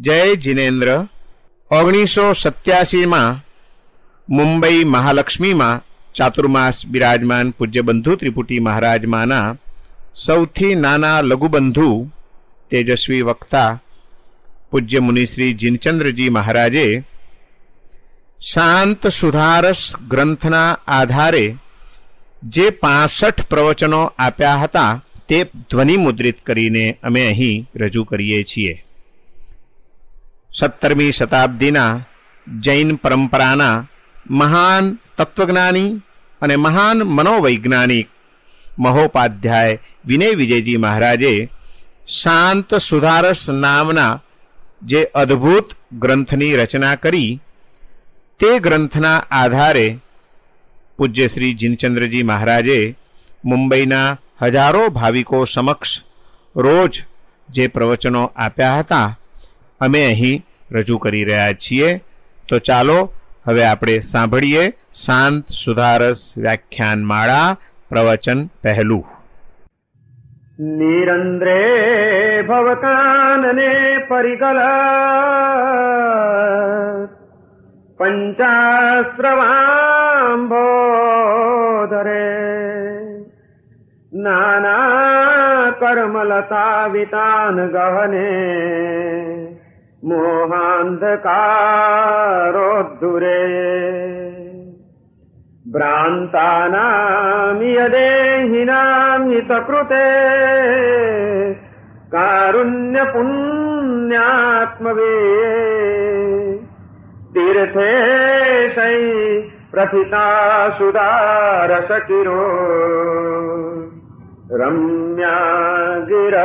જય જીનેન્દ્ર 1987 મુંબઈ મહાલક્ષ્મીમાં ચાતુર્માસ બિરાજમાન પૂજ્ય બંધુ ત્રિપુટી મહારાજમાંના સૌથી નાના લઘુબંધુ તેજસ્વી વક્તા પૂજ્ય મુનિશ્રી જીનચંદ્રજી મહારાજે શાંત સુધારસ ગ્રંથના આધારે જે 65 પ્રવચનો આપ્યા હતા તે ધ્વનિ મુદ્રિત કરીને અમે અહીં રજૂ કરીએ છીએ. 17મી શતાબ્દીના જૈન પરંપરાના મહાન તત્વજ્ઞાની અને મહાન મનોવૈજ્ઞાનિક મહોપાધ્યાય વિનય વિજયજી મહારાજે શાંત સુધારસ નામના જે અદ્ભુત ગ્રંથની રચના કરી તે ગ્રંથના આધારે પૂજ્ય શ્રી જીનચંદ્રજી મહારાજે મુંબઈના હજારો ભાવિકો સમક્ષ રોજ જે પ્રવચનો આપ્યા હતા અમે અહીં રજૂ કરી રહ્યા છીએ. તો ચાલો હવે આપણે સાંભળીએ શાંત સુધારસ વ્યાખ્યાન માળા પ્રવચન પહેલું. નિરંદ્રે ભવકાનને પરિગલ પંચાસ્રવાંભોધરે નાના કર્મલતા વિતાન ગહને મોહાંધકારોદ્ધુરે ભ્રાંતાનામ યદેહિનામ હિતકૃતે કારુણ્ય પુણ્યાત્મવે તીર્થે સૈ પ્રથિતા સુદારસ કિરો રમ્યા ગિર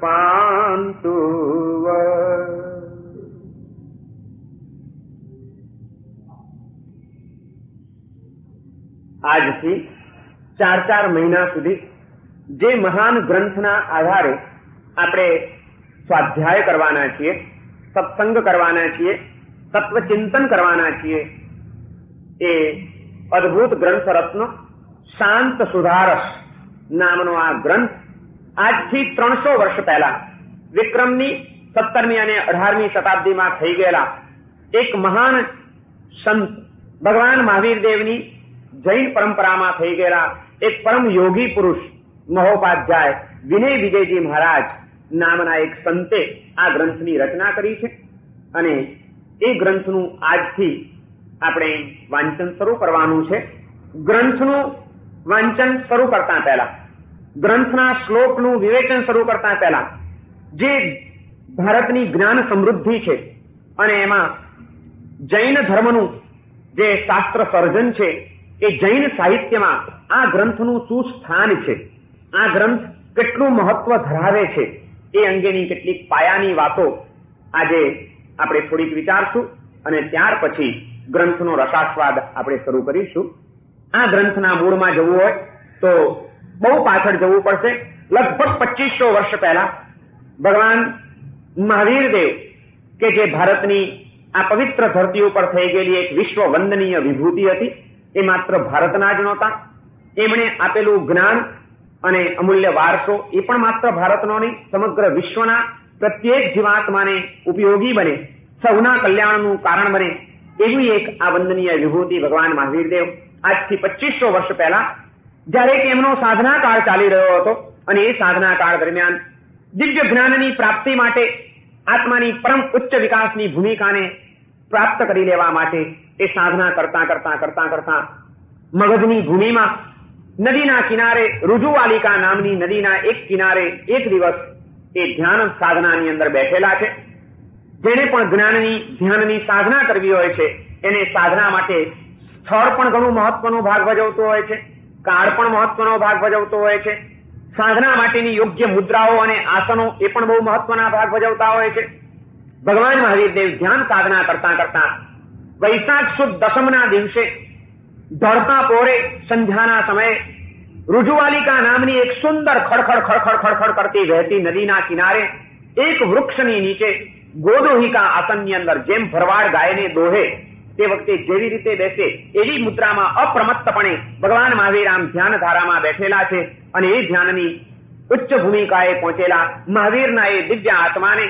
પાંતુ. આજથી 4 મહિના સુધી જે મહાન ગ્રંથના આધારે આપણે સ્વાધ્યાય કરવાના છીએ, સત્સંગ કરવાના છીએ, તત્વચિંતન કરવાના છીએ, એ અદ્ભુત ગ્રંથ રત્ન શાંત સુધારસ નામનો આ ગ્રંથ આજથી 300 વર્ષ પહેલા વિક્રમની 17મી અને 18મી શતાબ્દીમાં થઈ ગયેલા એક મહાન સંત ભગવાન મહાવીર દેવની જૈન પરંપરામાં થઈ ગયેલા એક પરમ યોગી પુરુષ મહોપાધ્યાય વિનય વિજયજી મહારાજ નામના એક સંતે આ ગ્રંથની રચના કરી છે. અને એ ગ્રંથનું આજથી આપણે વાંચન શરૂ કરવાનું છે. ગ્રંથનું વાંચન શરૂ કરતા પહેલા, ગ્રંથના શ્લોકનું વિવેચન શરૂ કરતા પહેલા જે ભારતની જ્ઞાન સમૃદ્ધિ છે અને એમાં જૈન ધર્મનું જે શાસ્ત્ર સર્જન છે એ જૈન સાહિત્યમાં આ ગ્રંથનું શું સ્થાન છે, આ ગ્રંથ કેટલું મહત્વ ધરાવે છે, એ અંગેની કેટલીક પાયાની વાતો આજે આપણે થોડીક વિચારશું અને ત્યાર પછી ગ્રંથનો રસાસ્વાદ આપણે શરૂ કરીશું. આ ગ્રંથના મૂળમાં જવું હોય તો બહુ પાછળ જવું પડશે. લગભગ 2500 વર્ષ પહેલા ભગવાન મહાવીર દેવ કે જે ભારતની આ પવિત્ર ધરતી ઉપર થઈ ગયેલી એક વિશ્વ વંદનીય વિભૂતિ હતી, એ માત્ર ભારતના જ નહોતા. એમણે આપેલું જ્ઞાન અને અમૂલ્ય વારસો એ પણ માત્ર ભારતનો નહીં, સમગ્ર વિશ્વના પ્રત્યેક જીવાત્માને ઉપયોગી બને, સૌના કલ્યાણનું કારણ બને એવી એક આ વંદનીય વિભૂતિ ભગવાન મહાવીર દેવ આજથી 2500 વર્ષ પહેલા જ્યારે એમનો સાધના કાળ ચાલી રહ્યો હતો અને એ સાધના કાળ દરમિયાન દિવ્ય જ્ઞાનની પ્રાપ્તિ માટે આત્માની પરમ ઉચ્ચ વિકાસની ભૂમિકાને પ્રાપ્ત કરી લેવા માટે એ સાધના કરતા કરતા કરતા કરતા મગધની ભૂમિમાં નદીના કિનારે રુજુવાલિકા નામની નદીના એક કિનારે એક દિવસ એ ધ્યાન સાધનાની અંદર બેઠેલા છે. જેને પણ જ્ઞાનની ધ્યાનની સાધના કરવી હોય છે એને સાધના માટે સ્થળ પણ ઘણું મહત્વનો ભાગ ભજવતો હોય છે, કાળ પણ મહત્વનો ભાગ ભજવતો હોય છે, સાધના માટેની યોગ્ય મુદ્રાઓ અને આસનો એ પણ બહુ મહત્વના ભાગ ભજવતા હોય છે. ભગવાન મહાવીર દેવ ધ્યાન સાધના કરતા કરતા વૈશાખ સુદ દશમના દિવસે ઢળતા પોરે સંધ્યાના સમયે રુજુવાલિકા નામની એક સુંદર ખડખડ ખડખડ ખડખડ કરતી વહેતી નદીના કિનારે એક વૃક્ષની નીચે ગોદોહિકા આસનની અંદર જેમ ભરવાડ ગાયને દોહે તે વખતે જેવી રીતે બેસે એવી મુદ્રામાં અપ્રમત્તપણે ભગવાન મહાવીર આમ ધ્યાન ધારામાં બેઠેલા છે. અને એ ધ્યાનની ઉચ્ચ ભૂમિકાએ પહોંચેલા મહાવીરના એ દિવ્ય આત્માને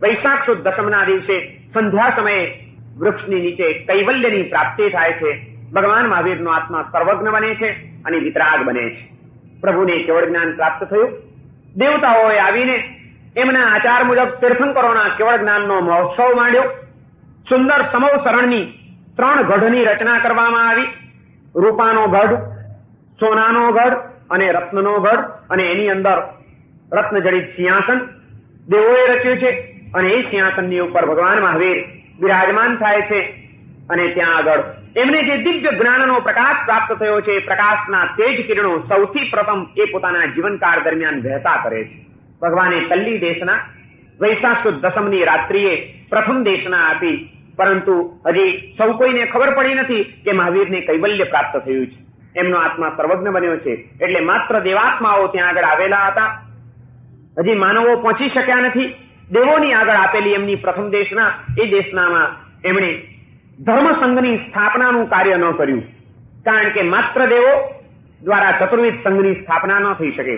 વૈશાખ સુદ દશમના દિવસે સંધ્યા સમયે વૃક્ષની નીચે કૈવલ્યની પ્રાપ્તિ થાય છે. ભગવાન મહાવીરનો આત્મા સર્વજ્ઞ બને છે અને વિતરાગ બને છે. પ્રભુને કેવળ જ્ઞાન પ્રાપ્ત થયું. દેવતાઓએ આવીને એમના આચાર મુજબ તીર્થંકરોના કેવળ જ્ઞાનનો મહોત્સવ માંડ્યો. સુંદર સમવ શરણની 3 ગઢની રચના કરવામાં આવી. રૂપાનો ગઢ, સોનાનો ગઢ અને રત્નનો ગઢ, અને એની અંદર રત્નજડિત સિંહાસન દેવોએ રચ્યું છે. અને એ સિંહાસનની ઉપર ભગવાન મહાવીર વિરાજમાન થાય છે. અને ત્યાં આગળ એમને જે દિવ્ય જ્ઞાનનો પ્રકાશ પ્રાપ્ત થયો છે, એ પ્રકાશના તેજ કિરણો સૌથી પ્રથમ એ પોતાના જીવનકાળ દરમિયાન વહેતા કરે છે. ભગવાને કલ્લી દેશના વૈશાખ સુદ દશમની રાત્રિએ પ્રથમ દેશના આપી, પરંતુ હજી સૌ કોઈને ખબર પડી નથી કે મહાવીરને કૈવલ્ય પ્રાપ્ત થયું છે. એમનો આત્મા સર્વજ્ઞ બન્યો છે. એટલે માત્ર દેવાત્માઓ ત્યાં આગળ આવેલા હતા. હજી માનવો પહોંચી શક્યા નથી. દેવોની આગળ આપેલી એમની પ્રથમ દેશના, એ દેશનામાં એમણે ધર્મસંઘની સ્થાપનાનું કાર્ય ન કર્યું. કારણ કે માત્ર દેવો દ્વારા ચતુર્વિધ સંઘની સ્થાપના ન થઈ શકે.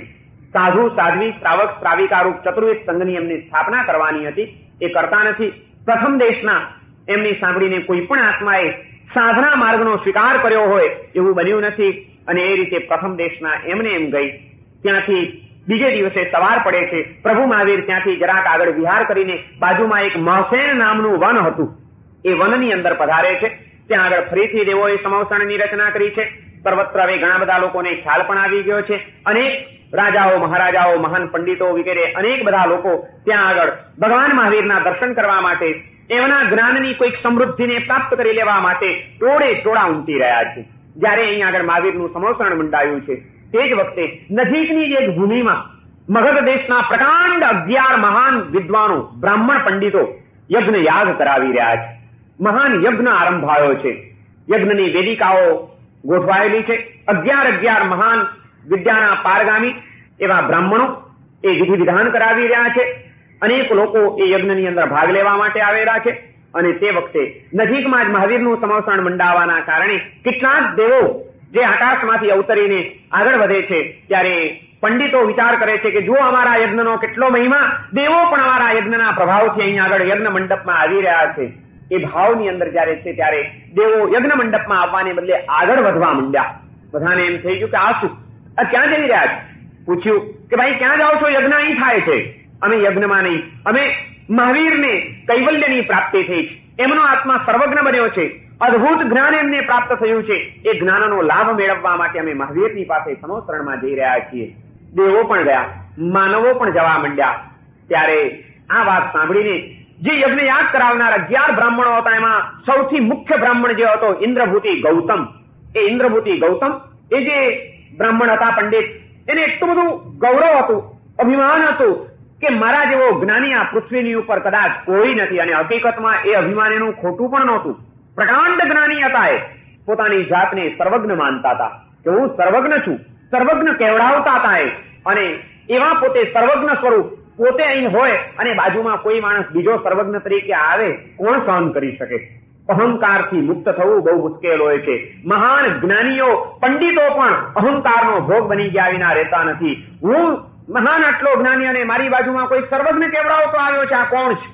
સાધુ, સાધ્વી, શ્રાવક, શ્રાવિકારૂપ ચતુર્વિધ સંઘની એમની સ્થાપના કરવાની હતી. એ કરતા નથી. પ્રથમ દેશના એમની સાંભળીને કોઈ પણ આત્માએ સાધના માર્ગનો સ્વીકાર કર્યો હોય એવું બન્યું નથી. અને એ રીતે પ્રથમ દેશના એમને એમ ગઈ. ત્યાંથી બીજે દિવસે સવાર પડે છે. પ્રભુ મહાવીર ત્યાંથી જરાક આગળ વિહાર કરીને બાજુમાં એક મહસેન નામનું વન હતું, એ વનની અંદર પધારે છે. ત્યાં આગળ ફરીથી દેવોએ સમવસરણની રચના કરી છે. સર્વત્ર હવે ઘણા બધા લોકોને ખ્યાલ પણ આવી ગયો છે. અનેક રાજાઓ, મહારાજાઓ, મહાન પંડિતો વગેરે અનેક બધા લોકો ત્યાં આગળ ભગવાન મહાવીરના દર્શન કરવા માટે, એમના જ્ઞાનની કોઈક સમૃદ્ધિને પ્રાપ્ત કરી લેવા માટે ટોળે ટોળા ઉમટી રહ્યા છે. જયારે અહીં આગળ મહાવીરનું સમવસરણ મંડાયું છે, તે જ વખતે નજીકની જ એક ભૂમિમાં મગધ દેશના પ્રકાંડ 11 મહાન વિદ્વાનો, બ્રાહ્મણ પંડિતો યજ્ઞ યાગ કરાવી રહ્યા છે. મહાન યજ્ઞ આરંભાયો છે. યજ્ઞની વેદિકાઓ ગોઠવાયેલી છે. 11 મહાન વિદ્યાના પારગામી એવા બ્રાહ્મણો એ વિધિ વિધાન કરાવી રહ્યા છે. અનેક લોકો એ યજ્ઞની અંદર ભાગ લેવા માટે આવેલા છે. અને તે વખતે નજીકમાં જ મહાવીરનું સમવસરણ મંડાવવાના કારણે કેટલાક દેવો જે આકાશમાંથી અવતરીને આગળ વધે છે, ત્યારે પંડિતો વિચાર કરે છે કે જો અમારા યજ્ઞનો કેટલો મહિમા, દેવો પણ અમારા યજ્ઞના પ્રભાવથી અહીં આગળ યજ્ઞ મંડપમાં આવી રહ્યા છે. એ ભાવની અંદર જયારે છે ત્યારે દેવો યજ્ઞ મંડપમાં આવવાને બદલે આગળ વધવા માંડ્યા. બધાને એમ થઈ ગયું કે આ શું, આ ક્યાં જઈ રહ્યા છે? પૂછ્યું કે ભાઈ ક્યાં જાઓ છો? યજ્ઞ અહીં થાય છે. અમે યજ્ઞમાં નહીં, અમે મહાવીરને કૈવલ્યની પ્રાપ્તિ થઈ છે. એમનો આત્મા સર્વજ્ઞ બન્યો છે. અદભુત જ્ઞાન એમને પ્રાપ્ત થયું છે. એ જ્ઞાનનો લાભ મેળવવા માટે અમે મહાવીરની પાસે સમવસરણમાં જઈ રહ્યા છીએ. દેવો પણ ગયા, માનવો પણ જવા માંડ્યા. ત્યારે આ વાત સાંભળીને જે યજ્ઞ યાગ કરાવનાર 11 બ્રાહ્મણો હતા, એમાં સૌથી મુખ્ય બ્રાહ્મણ જે હતો ઇન્દ્રભૂતિ ગૌતમ, એ ઇન્દ્રભૂતિ ગૌતમ એ જે બ્રાહ્મણ હતા પંડિત, એને એટલું બધું ગૌરવ હતું, અભિમાન હતું કે મારા જેવો જ્ઞાની આ પૃથ્વીની ઉપર કદાચ કોઈ નથી. અને હકીકતમાં એ અભિમાન એનું ખોટું પણ નહોતું. પ્રકાંડ જ્ઞાની હતા. એ પોતાની જાતને સર્વજ્ઞ માનતા હતા કે હું સર્વજ્ઞ છું, સર્વજ્ઞ કહેવડાવતા હતા. અને એવા પોતે સર્વજ્ઞ સ્વરૂપ પોતે અહીં હોય અને બાજુમાં કોઈ માણસ બીજો સર્વજ્ઞ તરીકે આવે, કોણ સહન કરી શકે? અહંકારથી મુક્ત થવું બહુ મુશ્કેલ હોય છે. મહાન જ્ઞાનીઓ, પંડિતો પણ અહંકારનો ભોગ બની ગયા વિના રહેતા નથી. હું મહાન આટલો જ્ઞાની અને મારી બાજુમાં કોઈ સર્વજ્ઞ કેવડાવતો આવ્યો છે, આ કોણ છે?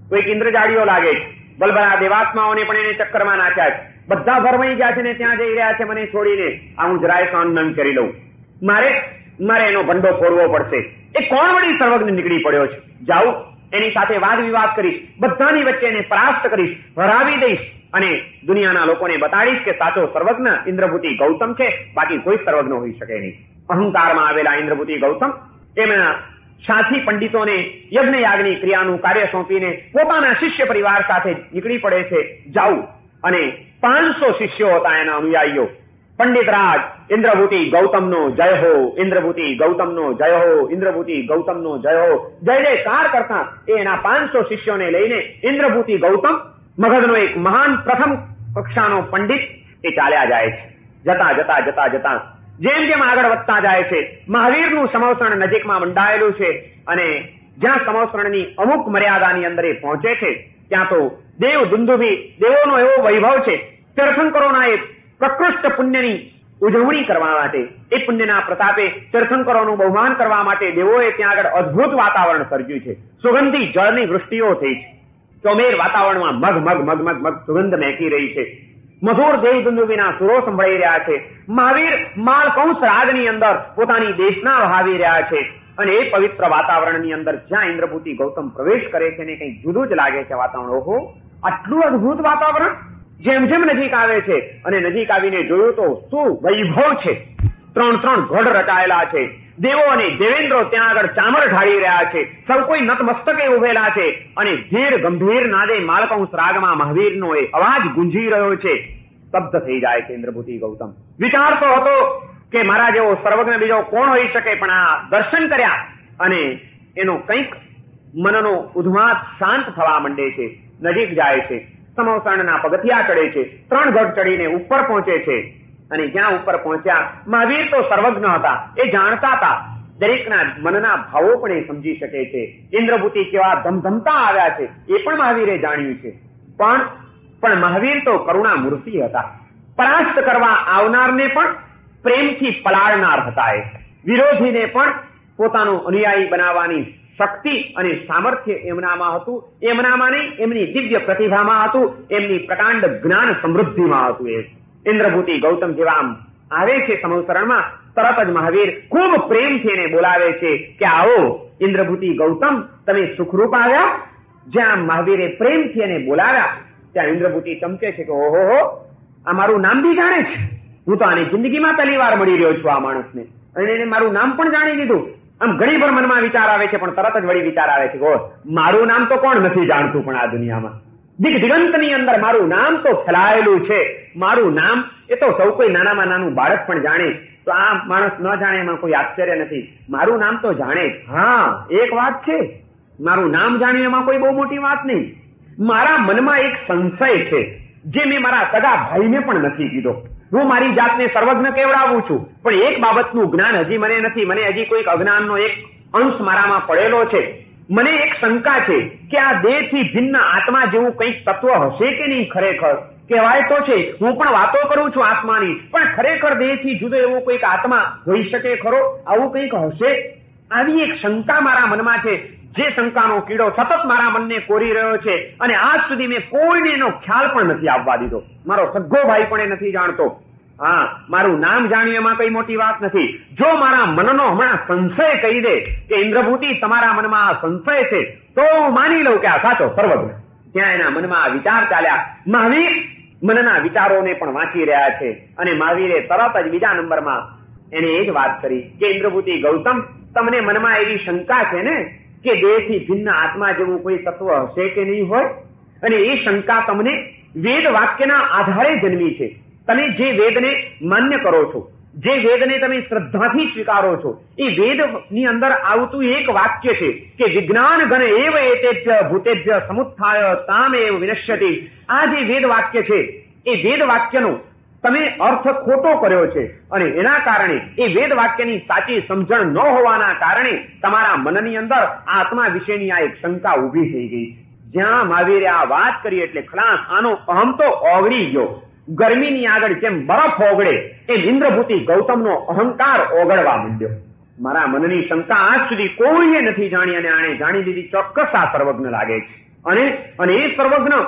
કોઈક ઇન્દ્રજાળીઓ લાગે છે. બલબલા દેવાત્માઓને પણ એને ચક્કરમાં નાખ્યા છે. બધા ભરમાઈ ગયા છે ને ત્યાં જઈ રહ્યા છે મને છોડીને. આ હું જરાય સહન ન કરી લઉં. મારે એનો ભંડો ફોડવો પડશે. એ કોણ વળી સર્વજ્ઞ નીકળી પડ્યો છે? જાઉં, એની સાથે વાદ વિવાદ કરીશ, બધાની વચ્ચે એને પરાસ્ત કરીશ, હરાવી દઈશ અને દુનિયાના લોકોને બતાડીશ કે સાચો સર્વજ્ઞ ઇન્દ્રભૂતિ ગૌતમ છે, બાકી કોઈ સર્વજ્ઞ હોઈ શકે નહીં. અહંકારમાં આવેલા ઇન્દ્રભૂતિ ગૌતમ એમના સાથી પંડિતોને યજ્ઞ યાગની ક્રિયાનું કાર્ય સોંપીને પોતાના શિષ્ય પરિવાર સાથે નીકળી પડે છે. જાઉં, અને 500 શિષ્યો હતા એના અનુયાયીઓ. પંડિત રાજ ઇન્દ્રભૂતિ ગૌતમનો જય હો, ઇન્દ્રભૂતિ ગૌતમનો જય હો, ઇન્દ્રભૂતિ ગૌતમનો જય હો, જય જયકાર કરતા એના 500 શિષ્યોને લઈને ઇન્દ્રભૂતિ ગૌતમ, મગધનો એક મહાન પ્રથમ કક્ષાનો પંડિત, એ ચાલ્યા જાય છે. જતા જતા જતા જતા જેમ જેમ આગળ વધતા જાય છે, મહાવીરનું સમવસરણ નજીકમાં મંડાયેલું છે. અને જ્યાં સમવસરણની અમુક મર્યાદાની અંદર એ પહોંચે છે, ત્યાં તો દેવ દુંદુભી, દેવોનો એવો વૈભવ છે. તીર્થંકરોના એ પ્રકૃષ્ટ પુણ્યની ઉજવણી કરવા માટે, એ પુણ્યના પ્રતાપે તીર્થંકરોનું બહુમાન કરવા માટે દેવોએ ત્યાં આગળ અદભુત વાતાવરણ સર્જ્યું છે. સુગંધી જળની વૃષ્ટિઓ થઈ છે. ચોમેર વાતાવરણમાં મગ મગ મગ મગ મગ સુગંધ મહેકી રહી છે. મધુર દેવદુંદુભીના સુરો સંભળાઈ રહ્યા છે. મહાવીર માલકંસ રાજની અંદર પોતાની દેશના વહાવી રહ્યા છે. અને એ પવિત્ર વાતાવરણની અંદર જ્યાં ઇન્દ્રભૂતિ ગૌતમ પ્રવેશ કરે છે ને કંઈક જુદું જ લાગે છે વાતાવરણ. ઓહો, આટલું અદભુત વાતાવરણ! જેમ જેમ નજીક આવે છે અને નજીક આવીને જોયું તો શું વૈભવ છે. 3 ગઢ રચાયેલા છે. દેવો અને દેવેન્દ્રો ત્યાં આગળ ચામર ઢાળી રહ્યા છે. સૌ કોઈ નતમસ્તકે ઉભેલા છે અને ધીર ગંભીર નાદે માલકંસ રાગમાં મહાવીરનો એ અવાજ ગુંજી રહ્યો છે. સ્તબ્ધ થઈ જાય છે ઇન્દ્રભૂતિ ગૌતમ. વિચારતો હતો કે મારા જેવો સર્વજ્ઞ બીજો કોણ હોઈ શકે, પણ આ દર્શન કર્યા અને એનો કંઈક મનનો ઉદ્માત શાંત થવા માંડે છે. નજીક જાય છે, સમોસણના પગથિયા ચડે છે, 3 ગઢ ચડીને ઉપર પહોંચે છે. અને જ્યાં ઉપર પહોંચ્યા, મહાવીર તો સર્વજ્ઞ હતા, એ જાણતા હતા. દરેકના મનના ભાવો પણ એ સમજી શકે છે. ઇન્દ્રભૂતિ કેવા ધમધમતા આવ્યા છે એ પણ મહાવીરે જાણ્યું છે. પણ મહાવીર તો કરુણા મૂર્તિ હતા. પરાસ્ત કરવા આવનારને પણ પ્રેમથી પલાળનાર હતા. એ વિરોધીને પણ પોતાનું અનુયાયી બનાવવાની શક્તિ અને સામર્થ્ય એમનામાં હતું. એમનામાં નહીં, એમની દિવ્ય પ્રતિભામાં હતું, એમની પ્રકાંડ જ્ઞાન સમૃદ્ધિમાં હતું. એ ઇન્દ્રભૂતિ ગૌતમ જેવા આમ આવે છે સમવસરણમાં, તરત જ મહાવીર ખૂબ પ્રેમથી એને બોલાવે છે કે આવો ઇન્દ્રભૂતિ ગૌતમ, તમે સુખરૂપ આવ્યા. જ્યાં મહાવીરે પ્રેમથી એને બોલાવ્યા ત્યાં ઇન્દ્રભૂતિ ચમકે છે કે ઓહો, આ મારું નામ બી જાણે છે. હું તો આની જિંદગીમાં પહેલી વાર મળી રહ્યો છું આ માણસને, અને એને મારું નામ પણ જાણી લીધું. આમ ઘણી વાર મનમાં વિચાર આવે છે, પણ તરત જ વળી વિચાર આવે છે કે મારું નામ તો કોણ નથી જાણતું, પણ આ દુનિયામાં દિગંતની અંદર મારું નામ તો ફેલાયેલું છે. મારું નામ એ તો સૌ કોઈ નાનામાં નાનું બાળક પણ જાણે, તો આ માણસ ન જાણે એમાં કોઈ આશ્ચર્ય નથી. મારું નામ તો જાણે. હા, એક વાત છે, મારું નામ જાણ્યું એમાં કોઈ બહુ મોટી વાત નહીં. મારા મનમાં એક સંશય છે જે મેં મારા સગા ભાઈને પણ નથી કીધો. હું મારી જાતને સર્વજ્ઞ કેવડાવું છું, પણ એક બાબતનું જ્ઞાન હજી મને નથી. મને હજી કોઈક અજ્ઞાનનો એક અંશ મારામાં પડેલો છે. મને એક શંકા છે કે આ દેહથી ભિન્ન આત્મા જેવું કંઈક તત્વ હશે કે નહીં. ખરેખર કહેવાય તો છે, હું પણ વાતો કરું છું આત્માની, પણ ખરેખર દેહથી જુદો એવો કોઈક આત્મા હોઈ શકે ખરો? આવું કંઈક હશે? આવી એક શંકા મારા મનમાં છે, જે શંકાનો કીડો સતત મારા મનને કોરી રહ્યો છે. અને આજ સુધી મેં કોઈને એનો ખ્યાલ પણ નથી આવવા દીધો. મારો સગ્ગો ભાઈ પણ એ નથી જાણતો. હા, મારું નામ જાણ્યું એમાં કઈ મોટી વાત નથી. જો મારા મનનો હમણાં સંશય કહી દે કે ઇન્દ્રભૂતિ તમારા મનમાં આ સંશય છે, તો માની લઉં કે આ સાચો સર્વજ્ઞ. જ્યાં એના મનમાં આ વિચાર ચાલ્યા, મહાવીર મનના વિચારોને પણ વાંચી રહ્યા છે. અને મહાવીરે તરત જ બીજા નંબરમાં એને એ જ વાત કરી કે ઇન્દ્રભૂતિ ગૌતમ, તમને મનમાં એવી શંકા છે ને કે દેહથી ભિન્ન આત્મા જેવું કોઈ તત્વ હશે કે નહીં હોય? અને એ શંકા તમને વેદ વાક્યના આધારે જન્મી છે. તમે જે વેદને માન્ય કરો છો, જે વેદને તમે શ્રદ્ધાથી સ્વીકારો છો, એ વેદની અંદર આવતું એક વાક્ય છે કે વિજ્ઞાન ઘન એવ એતેભ્ય ભૂતેભ્ય સમુત્થાય તામેવ વિનશ્યતિ. આ જે વેદ વાક્ય છે, એ વેદ વાક્યનો તમે અર્થ ખોટો કર્યો છે, અને એના કારણે એ વેદ વાક્યની સાચી સમજણ ન હોવાના કારણે તમારા મનની અંદર આત્મા વિશેની આ એક શંકા ઉભી થઈ ગઈ છે. જ્યાં મહાવીરે આ વાત કરી એટલે ખલાસ આનો અહમ તો ઓગળી ગયો. ગરમીની આગળ જેમ બરફ ઓગળે એમ ઇન્દ્રભૂતિ ગૌતમનો અહંકાર ઓગળવા માંડ્યો. મારા મનની શંકા આજ સુધી કોઈએ નથી જાણી, અને આણે જાણી લીધી. ચોક્કસ આ સર્વજ્ઞ લાગે છે. અને એ સર્વજ્ઞ,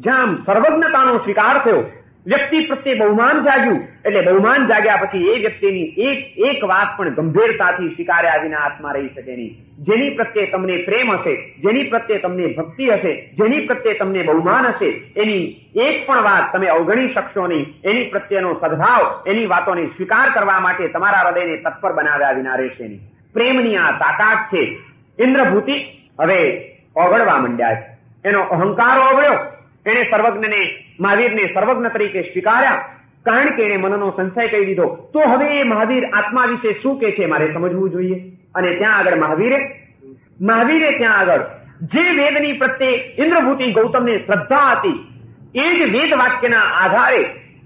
જ્યાં સર્વજ્ઞતાનો સ્વીકાર થયો, વ્યક્તિ પ્રત્યે બહુમાન જાગ્યું. એટલે બહુમાન જાગ્યા પછી એ વ્યક્તિની એક વાત પણ ગંભીરતાથી સ્વીકાર્યા વિના આત્મા રહી શકે નહીં. જેની પ્રત્યે તમને પ્રેમ હશે, જેની પ્રત્યે તમને ભક્તિ હશે, જેની પ્રત્યે તમને બહુમાન હશે, એની એક પણ વાત તમે અવગણી શકશો નહીં. એની પ્રત્યેનો સદભાવ, એની વાતોને સ્વીકાર કરવા માટે તમારા હૃદયને તત્પર બનાવ્યા વિના રહેશે નહીં. પ્રેમની આ તાકાત છે. ઇન્દ્રભૂતિ હવે ઓગળવા માંડ્યા છે. એનો અહંકાર ઓગળ્યો. એને સર્વજ્ઞને, મહાવીરને સર્વજ્ઞ તરીકે સ્વીકાર્યા, કારણ કે એને મનનો સંશય કહી દીધો. તો હવે એ મહાવીર આત્મા વિશે શું કે છે મારે સમજવું જોઈએ. અને ત્યાં આગળ મહાવીરે ત્યાં આગળ જે વેદની પ્રત્યે ઇન્દ્રભૂતિ ગૌતમને શ્રદ્ધા હતી, એ જ વેદ વાક્યના આધારે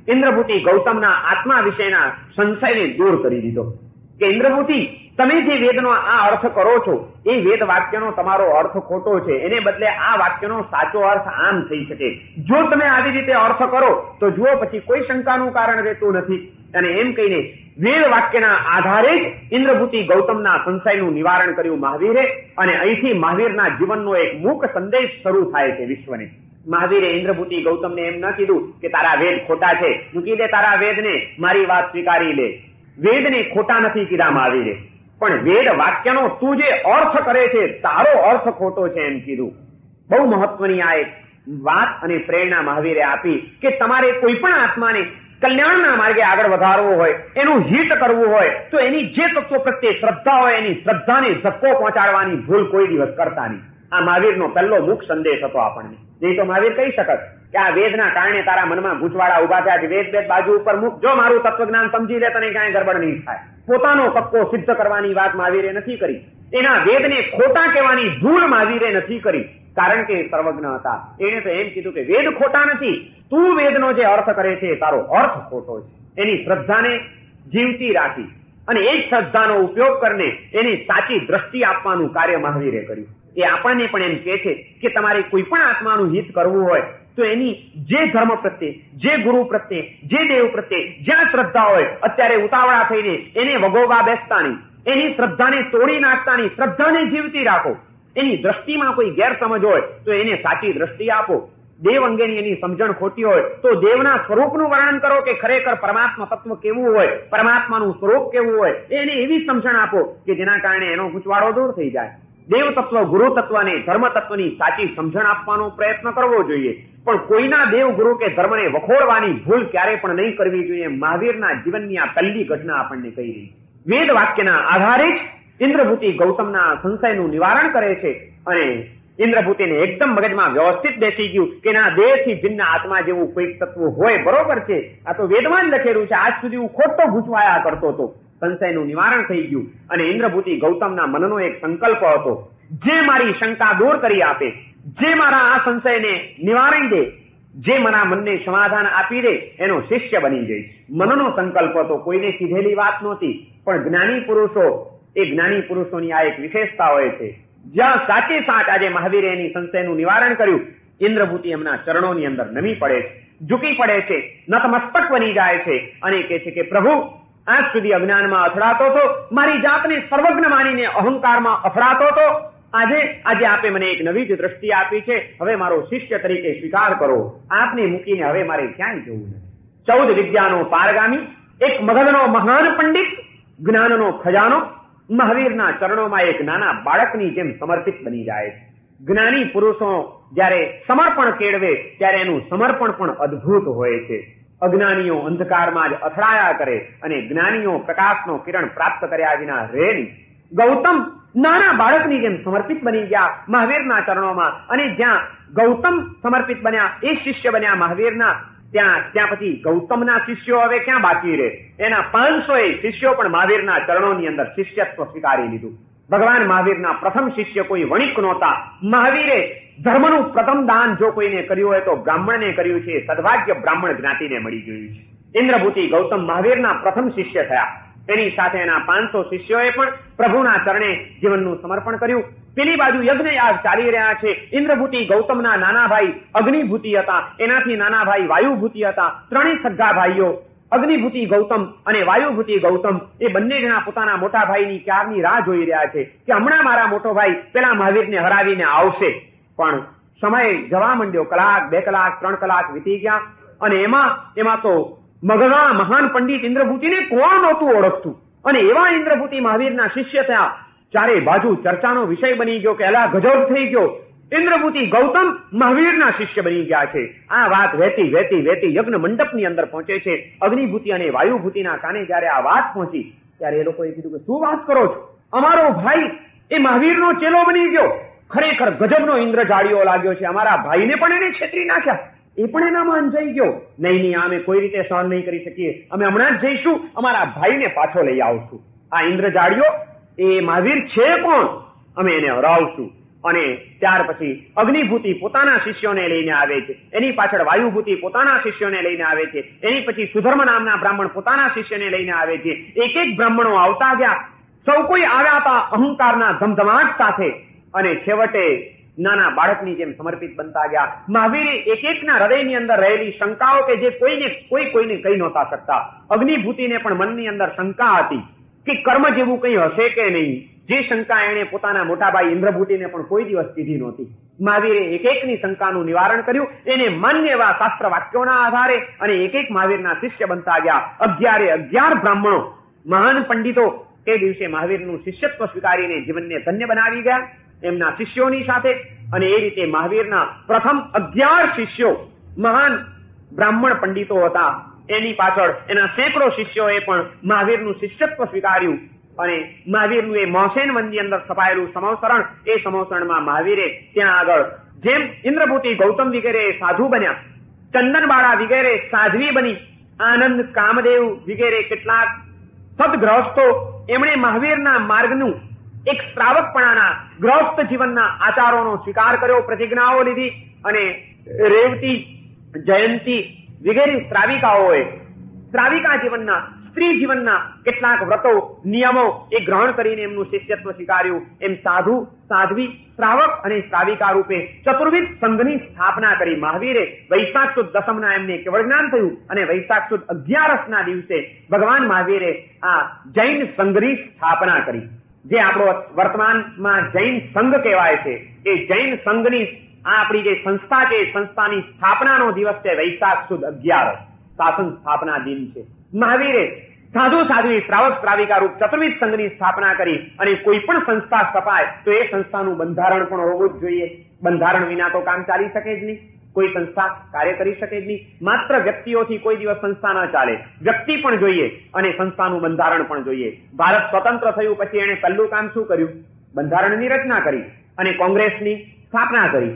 ઇન્દ્રભૂતિ ગૌતમના આત્મા વિશેના સંશયને દૂર કરી દીધો. કે ઇન્દ્રભૂતિ, તમે જે વેદનો આ અર્થ કરો છો, એ વેદ વાક્યનો તમારો અર્થ ખોટો છે. એને બદલે આ વાક્યનો સાચો અર્થ આમ થઈ શકે. જો તમે આવી રીતે અર્થ કરો તો જુઓ, પછી કોઈ શંકાનું કારણ રહેતું નથી. અને એમ કહીને વેદ વાક્યના આધારે જ ઇન્દ્રભૂતિ ગૌતમના સંશયનું નિવારણ કર્યું મહાવીરે. અને અહીંથી મહાવીરના જીવનનો એક મૂક સંદેશ શરૂ થાય છે વિશ્વને. મહાવીરે ઇન્દ્રભૂતિ ગૌતમને એમ ન કીધું કે તારા વેદ ખોટા છે, મૂકી દે તારા વેદને, મારી વાત સ્વીકારી લે. વેદને ખોટા નથી કીધા મહાવીરે, પણ વેદ વાક્યનો તું જે અર્થ કરે છે તારો અર્થ ખોટો છે એમ કીધું. બહુ મહત્વની આ એક વાત અને પ્રેરણા મહાવીરે આપી કે તમારે કોઈ પણ આત્માને કલ્યાણના માર્ગે આગળ વધારવો હોય, એનું હિત કરવું હોય, તો એની જે તત્વો પ્રત્યે શ્રદ્ધા હોય એની શ્રદ્ધાને ધક્કો પહોંચાડવાની ભૂલ કોઈ દિવસ કરતા નહીં. આ મહાવીરનો પહેલો મુખ સંદેશ હતો આપણને. નહીં તો મહાવીર કહી શકત કે આ વેદના કારણે તારા મનમાં ગૂંચવાડા ઉભા થયા છે, વેદ બાજુ ઉપર મૂક, જો મારું તત્વજ્ઞાન સમજી લે તને કાંઈ ગડબડ નહીં થાય. પોતાનો તત્વો સિદ્ધ કરવાની વાત મહાવીરે નથી કરી. એના વેદને ખોટા કહેવાની ભૂલ મહાવીરે નથી કરી, કારણ કે સર્વજ્ઞ હતા. એને તો એમ કીધું કે વેદ ખોટા નથી, તું વેદનો જે અર્થ કરે છે તારો અર્થ ખોટો છે. એની શ્રદ્ધાને જીવતી રાખી અને એ જ શ્રદ્ધાનો ઉપયોગ કરીને એની સાચી દ્રષ્ટિ આપવાનું કાર્ય મહાવીરે કર્યું. એ આપણને પણ એમ કહે છે કે તમારે કોઈ પણ આત્માનું હિત કરવું હોય તો એની જે ધર્મ પ્રત્યે, જે ગુરુ પ્રત્યે, જે દેવ પ્રત્યે જ્યાં શ્રદ્ધા હોય, અત્યારે ઉતાવળા થઈને એને વગોવા બેસતા નહીં, એની શ્રદ્ધાને તોડી નાખતા નહીં, શ્રદ્ધાને જીવતી રાખો. એની દ્રષ્ટિમાં કોઈ ગેરસમજ હોય તો એને સાચી દ્રષ્ટિ આપો. દેવ અંગેની એની સમજણ ખોટી હોય તો દેવના સ્વરૂપનું વર્ણન કરો કે ખરેખર પરમાત્મા તત્વ કેવું હોય, પરમાત્માનું સ્વરૂપ કેવું હોય, એને એવી સમજણ આપો કે જેના કારણે એનો ગૂંચવાડો દૂર થઈ જાય. દેવ તત્વ, ગુરુ તત્વને, ધર્મ તત્વની સાચી સમજણ આપવાનો પ્રયત્ન કરવો જોઈએ, પણ કોઈના દેવ, ગુરુ કે ધર્મને વખોડવાની ભૂલ ક્યારે પણ નહીં કરવી જોઈએ. મહાવીરના જીવનની આ પહેલી ઘટના આપણને કહી રહી છે. વેદ વાક્યના આધારે જ ઇન્દ્રભૂતિ ગૌતમના સંશયનું નિવારણ કરે છે અને ઇન્દ્રભૂતિને એકદમ મગજમાં વ્યવસ્થિત બેસી ગયું કે ના દેહથી ભિન્ન આત્મા જેવું કોઈક તત્વ હોય, બરોબર છે, આ તો વેદમાં જ લખેલું છે, આજ સુધી હું ખોટો ગૂંચવાયા કરતો હતો. સંશયનું નિવારણ થઈ ગયું અને ઇન્દ્રભૂતિ ગૌતમના મનનો એક સંકલ્પ હતો, જે મારી શંકા દૂર કરી આપે, જે મારા આ સંશયને નિવારી દે, જે મારા મનને સમાધાન આપી દે, એનો શિષ્ય બની જઈશ. મનનો સંકલ્પ હતો, કોઈને કીધેલી વાત નહોતી. પણ જ્ઞાની પુરુષો, એ જ્ઞાની પુરુષોની આ એક વિશેષતા હોય છે. જ્યાં સાચે સાચ આજે મહાવીરે એની સંશયનું નિવારણ કર્યું, ઇન્દ્રભૂતિ એમના ચરણોની અંદર નમી પડે છે, ઝૂકી પડે છે, નતમસ્તક બની જાય છે અને કહે છે કે પ્રભુ, આજ સુધી અજ્ઞાનમાં અથડાતો હતો, મારી જાતને સર્વજ્ઞ માનીને અહંકારમાં અથડાતો હતો, આજે આપે મને એક નવી જ દ્રષ્ટિ આપી છે, હવે મારો શિષ્ય તરીકે સ્વીકાર કરો. આપને મૂકીને હવે મારે ક્યાંય જવું નથી. 14 વિદ્યાનો પારગામી, એક મગધનો મહાન પંડિત, જ્ઞાનનો ખજાનો મહાવીરના ચરણોમાં એક નાના બાળકની જેમ સમર્પિત બની જાય છે. જ્ઞાની પુરુષો જ્યારે સમર્પણ કેળવે ત્યારે એનું સમર્પણ પણ અદ્ભુત હોય છે. અજ્ઞાનીઓ અંધકારમાં જ અથડાયા કરે અને જ્ઞાનીઓ પ્રકાશનો કિરણ પ્રાપ્ત કર્યા વિના રહે નહીં. ગૌતમ નાના બાળકની જેમ સમર્પિત બની ગયા મહાવીરના ચરણોમાં, અને જ્યાં ગૌતમ સમર્પિત બન્યા, એ શિષ્ય બન્યા મહાવીરના, ત્યાં પછી ગૌતમના શિષ્યો હવે ક્યાં બાકી રહે? એના 500 શિષ્યો પણ મહાવીરના ચરણોની અંદર શિષ્યત્વ સ્વીકારી લીધું. ભગવાન મહાવીરના પ્રથમ શિષ્ય કોઈ વણિક નહોતા. મહાવીરે ધર્મનું પ્રથમ દાન જો કોઈને કર્યું હોય તો બ્રાહ્મણને કર્યું છે. સદભાગ્ય બ્રાહ્મણ જ્ઞાતિને મળી ગયું છે. ઇન્દ્રભૂતિ ગૌતમ મહાવીરના પ્રથમ શિષ્ય થયા. એની સાથે એના 500 શિષ્યોએ પણ પ્રભુના ચરણે જીવનનું સમર્પણ કર્યું. પેલી બાજુ યજ્ઞ યાગ ચાલી રહ્યા છે. ઇન્દ્રભૂતિ ગૌતમના નાના ભાઈ અગ્નિભૂતિ હતા, એનાથી નાના ભાઈ વાયુભૂતિ હતા. ત્રણેય સગા ભાઈઓ અગ્નિભૂતિ ગૌતમ અને વાયુભૂતિ ગૌતમ એ બંને જણા પોતાના મોટા ભાઈની ક્યારની રાહ જોઈ રહ્યા છે કે હમણાં મારા મોટો ભાઈ પેલા મહાવીરને હરાવીને આવશે. પણ સમય જવા માંડ્યો. કલાક, 2 કલાક, 3 કલાક વીતી ગયા અને એમાં તો મગધના મહાન પંડિત ઇન્દ્રભૂતિને કોણ નહોતું ઓળખતું, અને એવા ઇન્દ્રભૂતિ મહાવીરના શિષ્ય થયા. ચારે બાજુ ચર્ચાનો વિષય બની ગયો કે અલા ગજબ થઈ ગયો, ઇન્દ્રભૂતિ ગૌતમ મહાવીરના શિષ્ય બની ગયા છે. આ વાત વહેતી યજ્ઞ મંડપની અંદર પહોંચે છે. અગ્નિભૂતિ અને વાયુભૂતિના કાને જયારે આ વાત પહોંચી ત્યારે એ લોકોએ કીધું કે શું વાત કરો છો? અમારો ભાઈ એ મહાવીરનો ચેલો બની ગયો, ખરેખર ગજબનો ઇન્દ્ર જાળીઓ લાગ્યો છે. અમારા ભાઈને પણ એને છેતરી નાખ્યા, એ પણ એનામાં અંજાઈ ગયો. નહીં, અમે કોઈ રીતે સહન નહીં કરી શકીએ, અમે હમણાં જ જઈશું, અમારા ભાઈને પાછો લઈ આવશું. આ ઇન્દ્ર જાળીઓ એ મહાવીર છે કોણ? અમે એને હરાવશું. અને ત્યાર પછી અગ્નિભૂતિ પોતાના શિષ્યોને લઈને આવે છે, એની પાછળ વાયુભૂતિ પોતાના શિષ્યોને લઈને આવે છે, એની પછી સુધર્મ નામના બ્રાહ્મણ પોતાના શિષ્યને લઈને આવે છે. એક બ્રાહ્મણો આવતા ગયા, સૌ કોઈ આવ્યા હતા અહંકારના ધમધમાટ સાથે, અને છેવટે નાના બાળકની જેમ સમર્પિત બનતા ગયા. મહાવીરે એક એકના હૃદયની અંદર રહેલી શંકાઓ કે જે કોઈને કહી નહોતા શકતા. અગ્નિભૂતિને પણ મનની અંદર શંકા હતી કે કર્મ જેવું કંઈ હશે કે નહીં. જે શંકા એણે પોતાના મોટાભાઈ ઇન્દ્રભૂતિને પણ કોઈ દિવસ કીધી નહોતી. મહાવીરે એક એકની શંકાનું નિવારણ કર્યું. એને માન્ય એવા શાસ્ત્ર વાક્યોના આધારે અને એક એક મહાવીરના શિષ્ય બનતા ગયા. 11 બ્રાહ્મણો મહાન પંડિતો એ દિવસે મહાવીરનું શિષ્યત્વ સ્વીકારીને જીવનને ધન્ય બનાવી ગયા એમના શિષ્યોની સાથે. અને એ રીતે મહાવીરના પ્રથમ 11 શિષ્યો મહાન બ્રાહ્મણ પંડિતો હતા. એની પાછળ એના સેંકડો શિષ્યોએ પણ મહાવીરનું શિષ્યત્વ સ્વીકાર્યું. અને મહાવીરનું એ મોસેન વનની અંદર સ્થપાયેલું સમવસરણ, એ સમવસરણમાં મહાવીરે ત્યાં આગળ જેમ ઇન્દ્રભૂતિ ગૌતમ વગેરે સાધુ બન્યા, ચંદનબાળા વગેરે સાધ્વી બની, આનંદ કામદેવ વગેરે કેટલાક સદગ્રહસ્થો એમણે મહાવીરના માર્ગનું એક શ્રાવકપણાના ગૃહસ્થ જીવનના આચારોનો સ્વીકાર કર્યો, પ્રતિજ્ઞાઓ લીધી. અને રેવતી, જયંતી વગેરે શ્રાવિકા જીવનના, સ્ત્રી જીવનના કેટલાક વ્રતો, નિયમો એ ગ્રહણ કરીને એમનું શિષ્યત્વ સ્વીકાર્યું. એમ સાધુ, સાધ્વી, શ્રાવક અને શ્રાવિકા રૂપે ચતુર્વિધ સંઘની સ્થાપના કરી. મહાવીરે વૈશાખ સુદ દસમના એમને કેવળ જ્ઞાન થયું અને વૈશાખ સુદ 11ના દિવસે ભગવાન મહાવીરે આ જૈન સંઘની સ્થાપના કરી. જે આપણો વર્તમાનમાં જૈન સંઘ કહેવાય છે, એ જૈન સંઘની આ આપણી જે સંસ્થા છે, એ સંસ્થાની સ્થાપનાનો દિવસ છે વૈશાખ સુદ 11, શાસન સ્થાપના દિન છે. મહાવીરે સાધુ, સાધ્વી, શ્રાવક, શ્રાવિકા રૂપ ચતુર્વિધ સંઘની સ્થાપના કરી. અને કોઈ પણ સંસ્થા સ્થપાય તો એ સંસ્થાનું બંધારણ પણ હોવું જ જોઈએ. બંધારણ વિના તો કામ ચાલી શકે જ નહીં. કોઈ સંસ્થા કાર્ય કરી શકે જ નહીં. માત્ર વ્યક્તિઓથી કોઈ દિવસ સંસ્થા ન ચાલે. વ્યક્તિ પણ જોઈએ અને સંસ્થાનું બંધારણ પણ જોઈએ. ભારત સ્વતંત્ર થયું પછી એણે પહેલું કામ શું કર્યું? બંધારણની રચના કરી અને કોંગ્રેસની સ્થાપના કરી.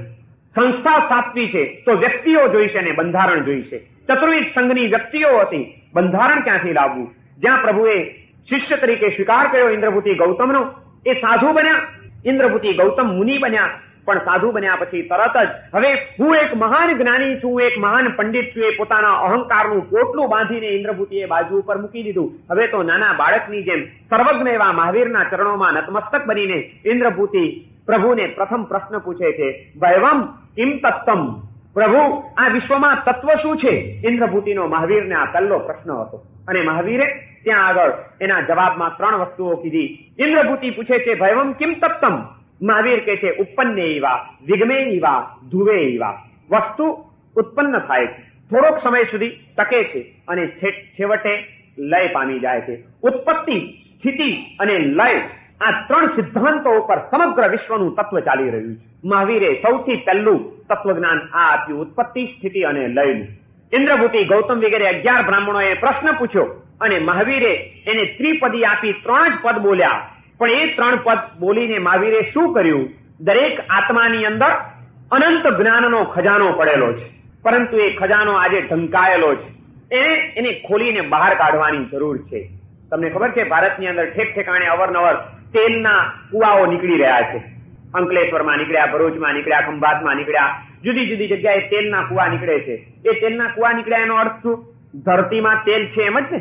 સંસ્થા સ્થાપવી છે તો વ્યક્તિઓ જોઈશે અને બંધારણ જોઈશે. ચતુર્વિધ સંઘની વ્યક્તિઓ હતી, બંધારણ ક્યાંથી લાવવું? જ્યાં પ્રભુએ શિષ્ય તરીકે સ્વીકાર કર્યો ઇન્દ્રભૂતિ ગૌતમનો, એ સાધુ બન્યા. ઇન્દ્રભૂતિ ગૌતમ મુનિ બન્યા. પણ સાધુ બન્યા પછી તરત જ હવે હું એક મહાન જ્ઞાની છું, એક મહાન પંડિત છું, એ પોતાના અહંકારનું પોટલું બાંધીને ઇન્દ્રભૂતિએ બાજુ ઉપર મૂકી દીધું. હવે તો નાના બાળકની જેમ સર્વજ્ઞ એવા મહાવીરના ચરણોમાં નતમસ્તક બનીને ઇન્દ્રભૂતિ પ્રભુને પ્રથમ પ્રશ્ન પૂછે છે, વૈવમ કિમ તત્તમ? પ્રભુ, આ વિશ્વમાં તત્વ શું છે? ઇન્દ્રભૂતિનો મહાવીરને આ પહેલો પ્રશ્ન હતો. અને મહાવીરે ત્યાં આગળ એના જવાબમાં 3 વસ્તુઓ કીધી. ઇન્દ્રભૂતિ પૂછે છે, ભૈવમ કિમ તત્તમ? મહાવીર કહે છે, ઉત્પન્ને એવા, વિગમે એવા, ધુવે એવા. વસ્તુ ઉત્પન્ન થાય છે, થોડોક સમય સુધી ટકે છે અને છેવટે લય પામી જાય છે. ઉત્પત્તિ, સ્થિતિ અને લય, આ 3 સિદ્ધાંતો ઉપર સમગ્ર વિશ્વનું તત્વ ચાલી રહ્યું છે. મહાવીરે સૌથી પહેલું તત્વજ્ઞાન આ આપ્યું, ઉત્પત્તિ, સ્થિતિ અને લયનું. ઇન્દ્રભૂતિ ગૌતમ વગેરે 11 બ્રાહ્મણોએ પ્રશ્ન પૂછ્યો અને મહાવીરે એને ત્રિપદી આપી. 3 જ પદ બોલ્યા. પણ એ 3 પદ બોલીને મહાવીરે શું કર્યું? દરેક આત્માની અંદર અનંત જ્ઞાનનો ખજાનો પડેલો છે, પરંતુ એ ખજાનો આજે ઢંકાયેલો છે. એને ખોલીને બહાર કાઢવાની જરૂર છે. તમને ખબર છે, ભારતની અંદર ઠેક ઠેકાણે અવારનવાર તેલના કુવાઓ નીકળી રહ્યા છે. અંકલેશ્વરમાં નીકળ્યા, ભરૂચમાં નીકળ્યા, ખંભાતમાં નીકળ્યા, જુદી જુદી જગ્યાએ તેલના કુવા નીકળે છે. એ તેલના કુવા નીકળ્યા એનો અર્થ શું? ધરતીમાં તેલ છે એમ જ ને,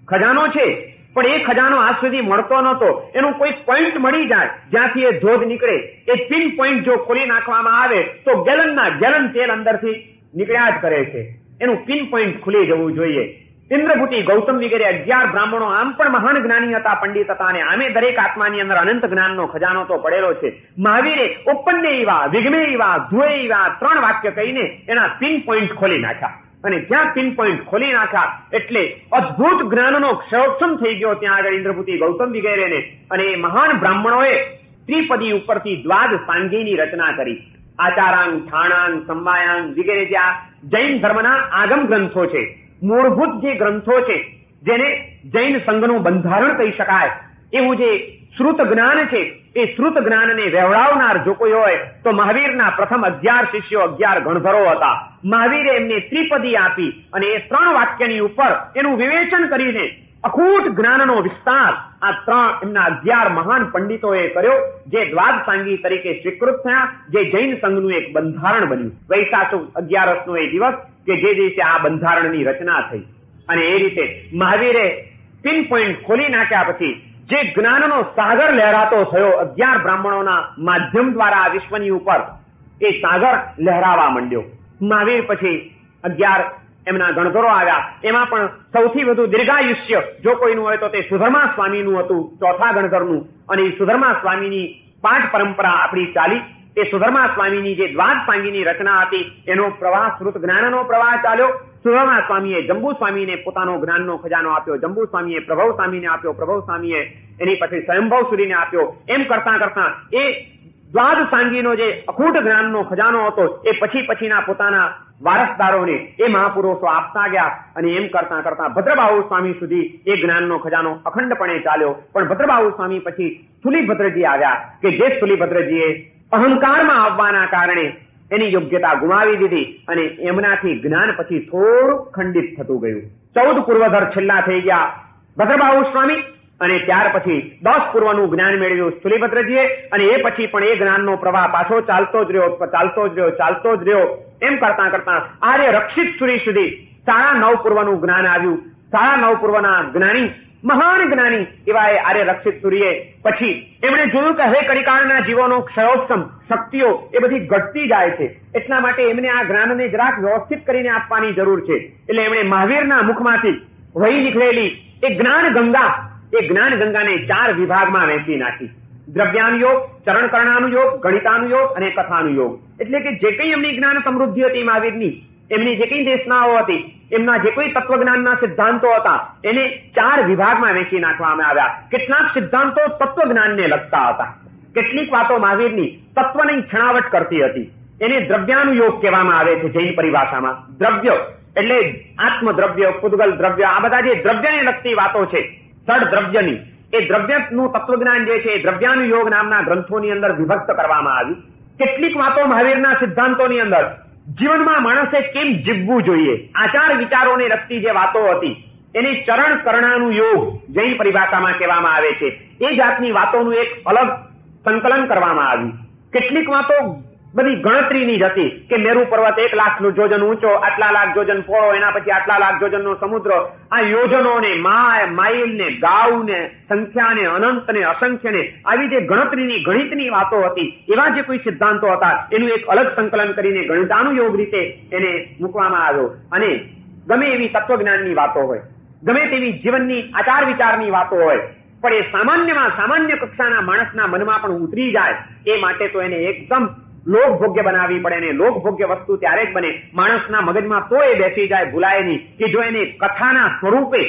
ખજાનો છે. પણ એ ખજાનો આજ સુધી મળતો નહોતો. એનું કોઈ પોઈન્ટ મળી જાય જ્યાંથી એ ધોધ નીકળે, એ પિન પોઈન્ટ જો ખોલી નાખવામાં આવે તો ગેલન તેલ અંદરથી નીકળ્યા જ કરે છે. એનું પિન પોઈન્ટ ખુલી જવું જોઈએ. ઇન્દ્રભૂતિ ગૌતમ વગેરે 11 બ્રાહ્મણો આમ પણ મહાન જ્ઞાની હતા, પંડિત હતા, અને આમે દરેક આત્માની અંદર અનંત જ્ઞાનનો ખજાનો તો પડેલો છે. મહાવીરે ઉત્પન્ને એવા, વિગમે એવા, ધુએ એવા 3 વાક્ય કહીને એના પિન પોઈન્ટ ખોલી નાખ્યા. અને જ્યાં પિન પોઈન્ટ ખોલી નાખ્યા એટલે અદ્ભુત જ્ઞાનનો ક્ષયોક્ષમ થઈ ગયો ત્યાં આગળ ઇન્દ્રભૂતિ ગૌતમ વગેરેને. અને એ મહાન બ્રાહ્મણોએ ત્રિપદી ઉપરથી દ્વાદ સાંગીની રચના કરી. આચારાંગ, ઠાણાંગ, સંવાયાંગ વગેરે જે આ જૈન ધર્મના આગમ ગ્રંથો છે, મૂળભૂત જે ગ્રંથો છે, જેને જૈન સંઘનું બંધારણ કહી શકાય, એવું જે શ્રુત જ્ઞાન છે, એ શ્રુત જ્ઞાનને વહેવડાવનાર જો કોઈ હોય તો મહાવીરના પ્રથમ 11 શિષ્યો 11 ગણધરો હતા. મહાવીરે એમને ત્રિપદી આપી અને એ 3 વાક્યની ઉપર એનું વિવેચન કરીને અખૂટ જ્ઞાનનો વિસ્તાર આ 3 એમના 11 મહાન પંડિતોએ કર્યો, જે દ્વાદ સાંગી તરીકે સ્વીકૃત થયા, જે જૈન સંઘનું એક બંધારણ બન્યું. વૈશાખ 11નો એ દિવસ કે જે દિવસે આ બંધારણની રચના થઈ. અને એ રીતે મહાવીરે પિન પોઈન્ટ ખોલી નાખ્યા પછી જે જ્ઞાનનો સાગર લહેરાતો થયો 11 બ્રાહ્મણોના માધ્યમ દ્વારા આ વિશ્વની ઉપર, એ સાગર લહેરાવા માંડ્યો. મહાવીર પછી 11 એમના ગણધરો આવ્યા. એમાં પણ સૌથી વધુ દીર્ઘાયુષ્ય જો કોઈનું હોય તો તે સુધર્મા સ્વામીનું હતું, ચોથા ગણધરનું. અને એ સુધર્મા સ્વામીની પાઠ પરંપરા આપણી ચાલી. એ સુધર્મા સ્વામીની જે દ્વાદ સાંગીની રચના હતી એનો પ્રવાહ, શ્રુત જ્ઞાનનો પ્રવાહ ચાલ્યો. સુધર્મા સ્વામીએ જંબુ સ્વામીને પોતાનો જ્ઞાનનો ખજાનો આપ્યો, જંબુ સ્વામીએ પ્રભવ સ્વામીને આપ્યો, પ્રભવ સ્વામીએ એની પછી સ્વયંભવ સુરીને આપ્યો. એમ કરતા કરતા એ દ્વાદ સાંગીનો જે અખૂટ જ્ઞાનનો ખજાનો હતો એ પછીના પોતાના વારસદારોને એ મહાપુરુષો આપતા ગયા. અને એમ કરતા કરતા ભદ્રબાહુ સ્વામી સુધી એ જ્ઞાનનો ખજાનો અખંડપણે ચાલ્યો. પણ ભદ્રબાહુ સ્વામી પછી સ્થુલીભદ્રજી આવ્યા કે જે સ્થુલીભદ્રજીએ અહંકારમાં આવવાના કારણે એની યોગ્યતા ગુમાવી દીધી અને એમનાથી જ્ઞાન પછી થોડું ખંડિત થતું ગયું. 14 પૂર્વધર છેલ્લા થઈ ગયા ભદ્રબાહુ સ્વામી અને ત્યાર પછી 10 પૂર્વનું જ્ઞાન મેળવ્યું સ્થુલીભદ્રજીએ. અને એ પછી પણ એ જ્ઞાનનો પ્રવાહ પાછો ચાલતો જ રહ્યો. એમ કરતા કરતા આર્ય રક્ષિત સુરી સુધી 9.5 પૂર્વનું જ્ઞાન આવ્યું. 9.5 પૂર્વના જ્ઞાની, મહાન જ્ઞાની એવા એ આર્ય રક્ષિત સુરીએ પછી એમણે જોયું કે હવે કલિકાળના જીવોનો ક્ષયોક્ષમ શક્તિઓ એ બધી ઘટતી જાય છે. એટલા માટે એમને આ જ્ઞાનને જરાક વ્યવસ્થિત કરીને આપવાની જરૂર છે. એટલે એમણે મહાવીરના મુખમાંથી વહી નીકળેલી એ જ્ઞાન ગંગાને 4 વિભાગમાં વહેંચી નાખી. દ્રવ્યાનુયોગ, ચરણ કરણાનુયોગ, ગણિતાનુયોગ અને કથાનુયોગ. એટલે કે જે કંઈ એમની જ્ઞાન સમૃદ્ધિ હતી મહાવીરની, એમની જે કંઈ દેશનાઓ હતી, એમના જે કોઈ તત્વજ્ઞાનના સિદ્ધાંતો હતા એને 4 વિભાગમાં વહેંચી નાખવામાં આવ્યા. કેટલાક સિદ્ધાંતો તત્વજ્ઞાનને લગતા હતા, કેટલીક વાતો મહાવીરની તત્વની છણાવટ કરતી હતી. એને દ્રવ્યાનુયોગ કહેવામાં આવે છે જૈન પરિભાષામાં. દ્રવ્ય એટલે આત્મદ્રવ્ય, પૂદગલ દ્રવ્ય, આ બધા જે દ્રવ્યને લગતી વાતો છે સડ દ્રવ્યની, એ દ્રવ્યનું તત્વજ્ઞાન જે છે એ દ્રવ્યાનુયોગ નામના ગ્રંથોની અંદર વિભક્ત કરવામાં આવ્યું. કેટલીક વાતો મહાવીરના સિદ્ધાંતોની અંદર જીવનમાં માણસે કેમ જીવવું જોઈએ, આચાર વિચારોને લગતી જે વાતો હતી એને ચરણ કરણાનુયોગ જૈન પરિભાષામાં કહેવામાં આવે છે. એ જાતની વાતોનું એક અલગ સંકલન કરવામાં આવ્યું. કેટલીક વાતો બધી ગણતરીની જ હતી કે મેરુ પર્વત 1 લાખ યોજન ઊંચો, આટલા લાખ યોજન પહોળો, એના પછી આટલા લાખ યોજનનો સમુદ્ર. આ યોજનોને, માઇલ ને, ગાઉ ને, સંખ્યા ને, અનંત ને, અસંખ્ય ને, આવી જે ગણતરીની ગણિતની વાતો હતી એવા જે કોઈ સિદ્ધાંતો હતા એનું એક અલગ સંકલન કરીને ગણિતાનુયોગ રીતે એને મૂકવામાં આવ્યો. અને ગમે એવી તત્વજ્ઞાનની વાતો હોય, ગમે તેવી જીવનની આચાર વિચારની વાતો હોય, પણ એ સામાન્ય કક્ષાના માણસના મનમાં પણ ઉતરી જાય એ માટે તો એને એકદમ લોકભોગ્ય બનાવવી પડે. ને લોકભોગ્ય વસ્તુ ત્યારે જ બને માણસના મગજમાં તો એ બેસી જાય, ભૂલાય નહીં, કે જો એને કથાના સ્વરૂપે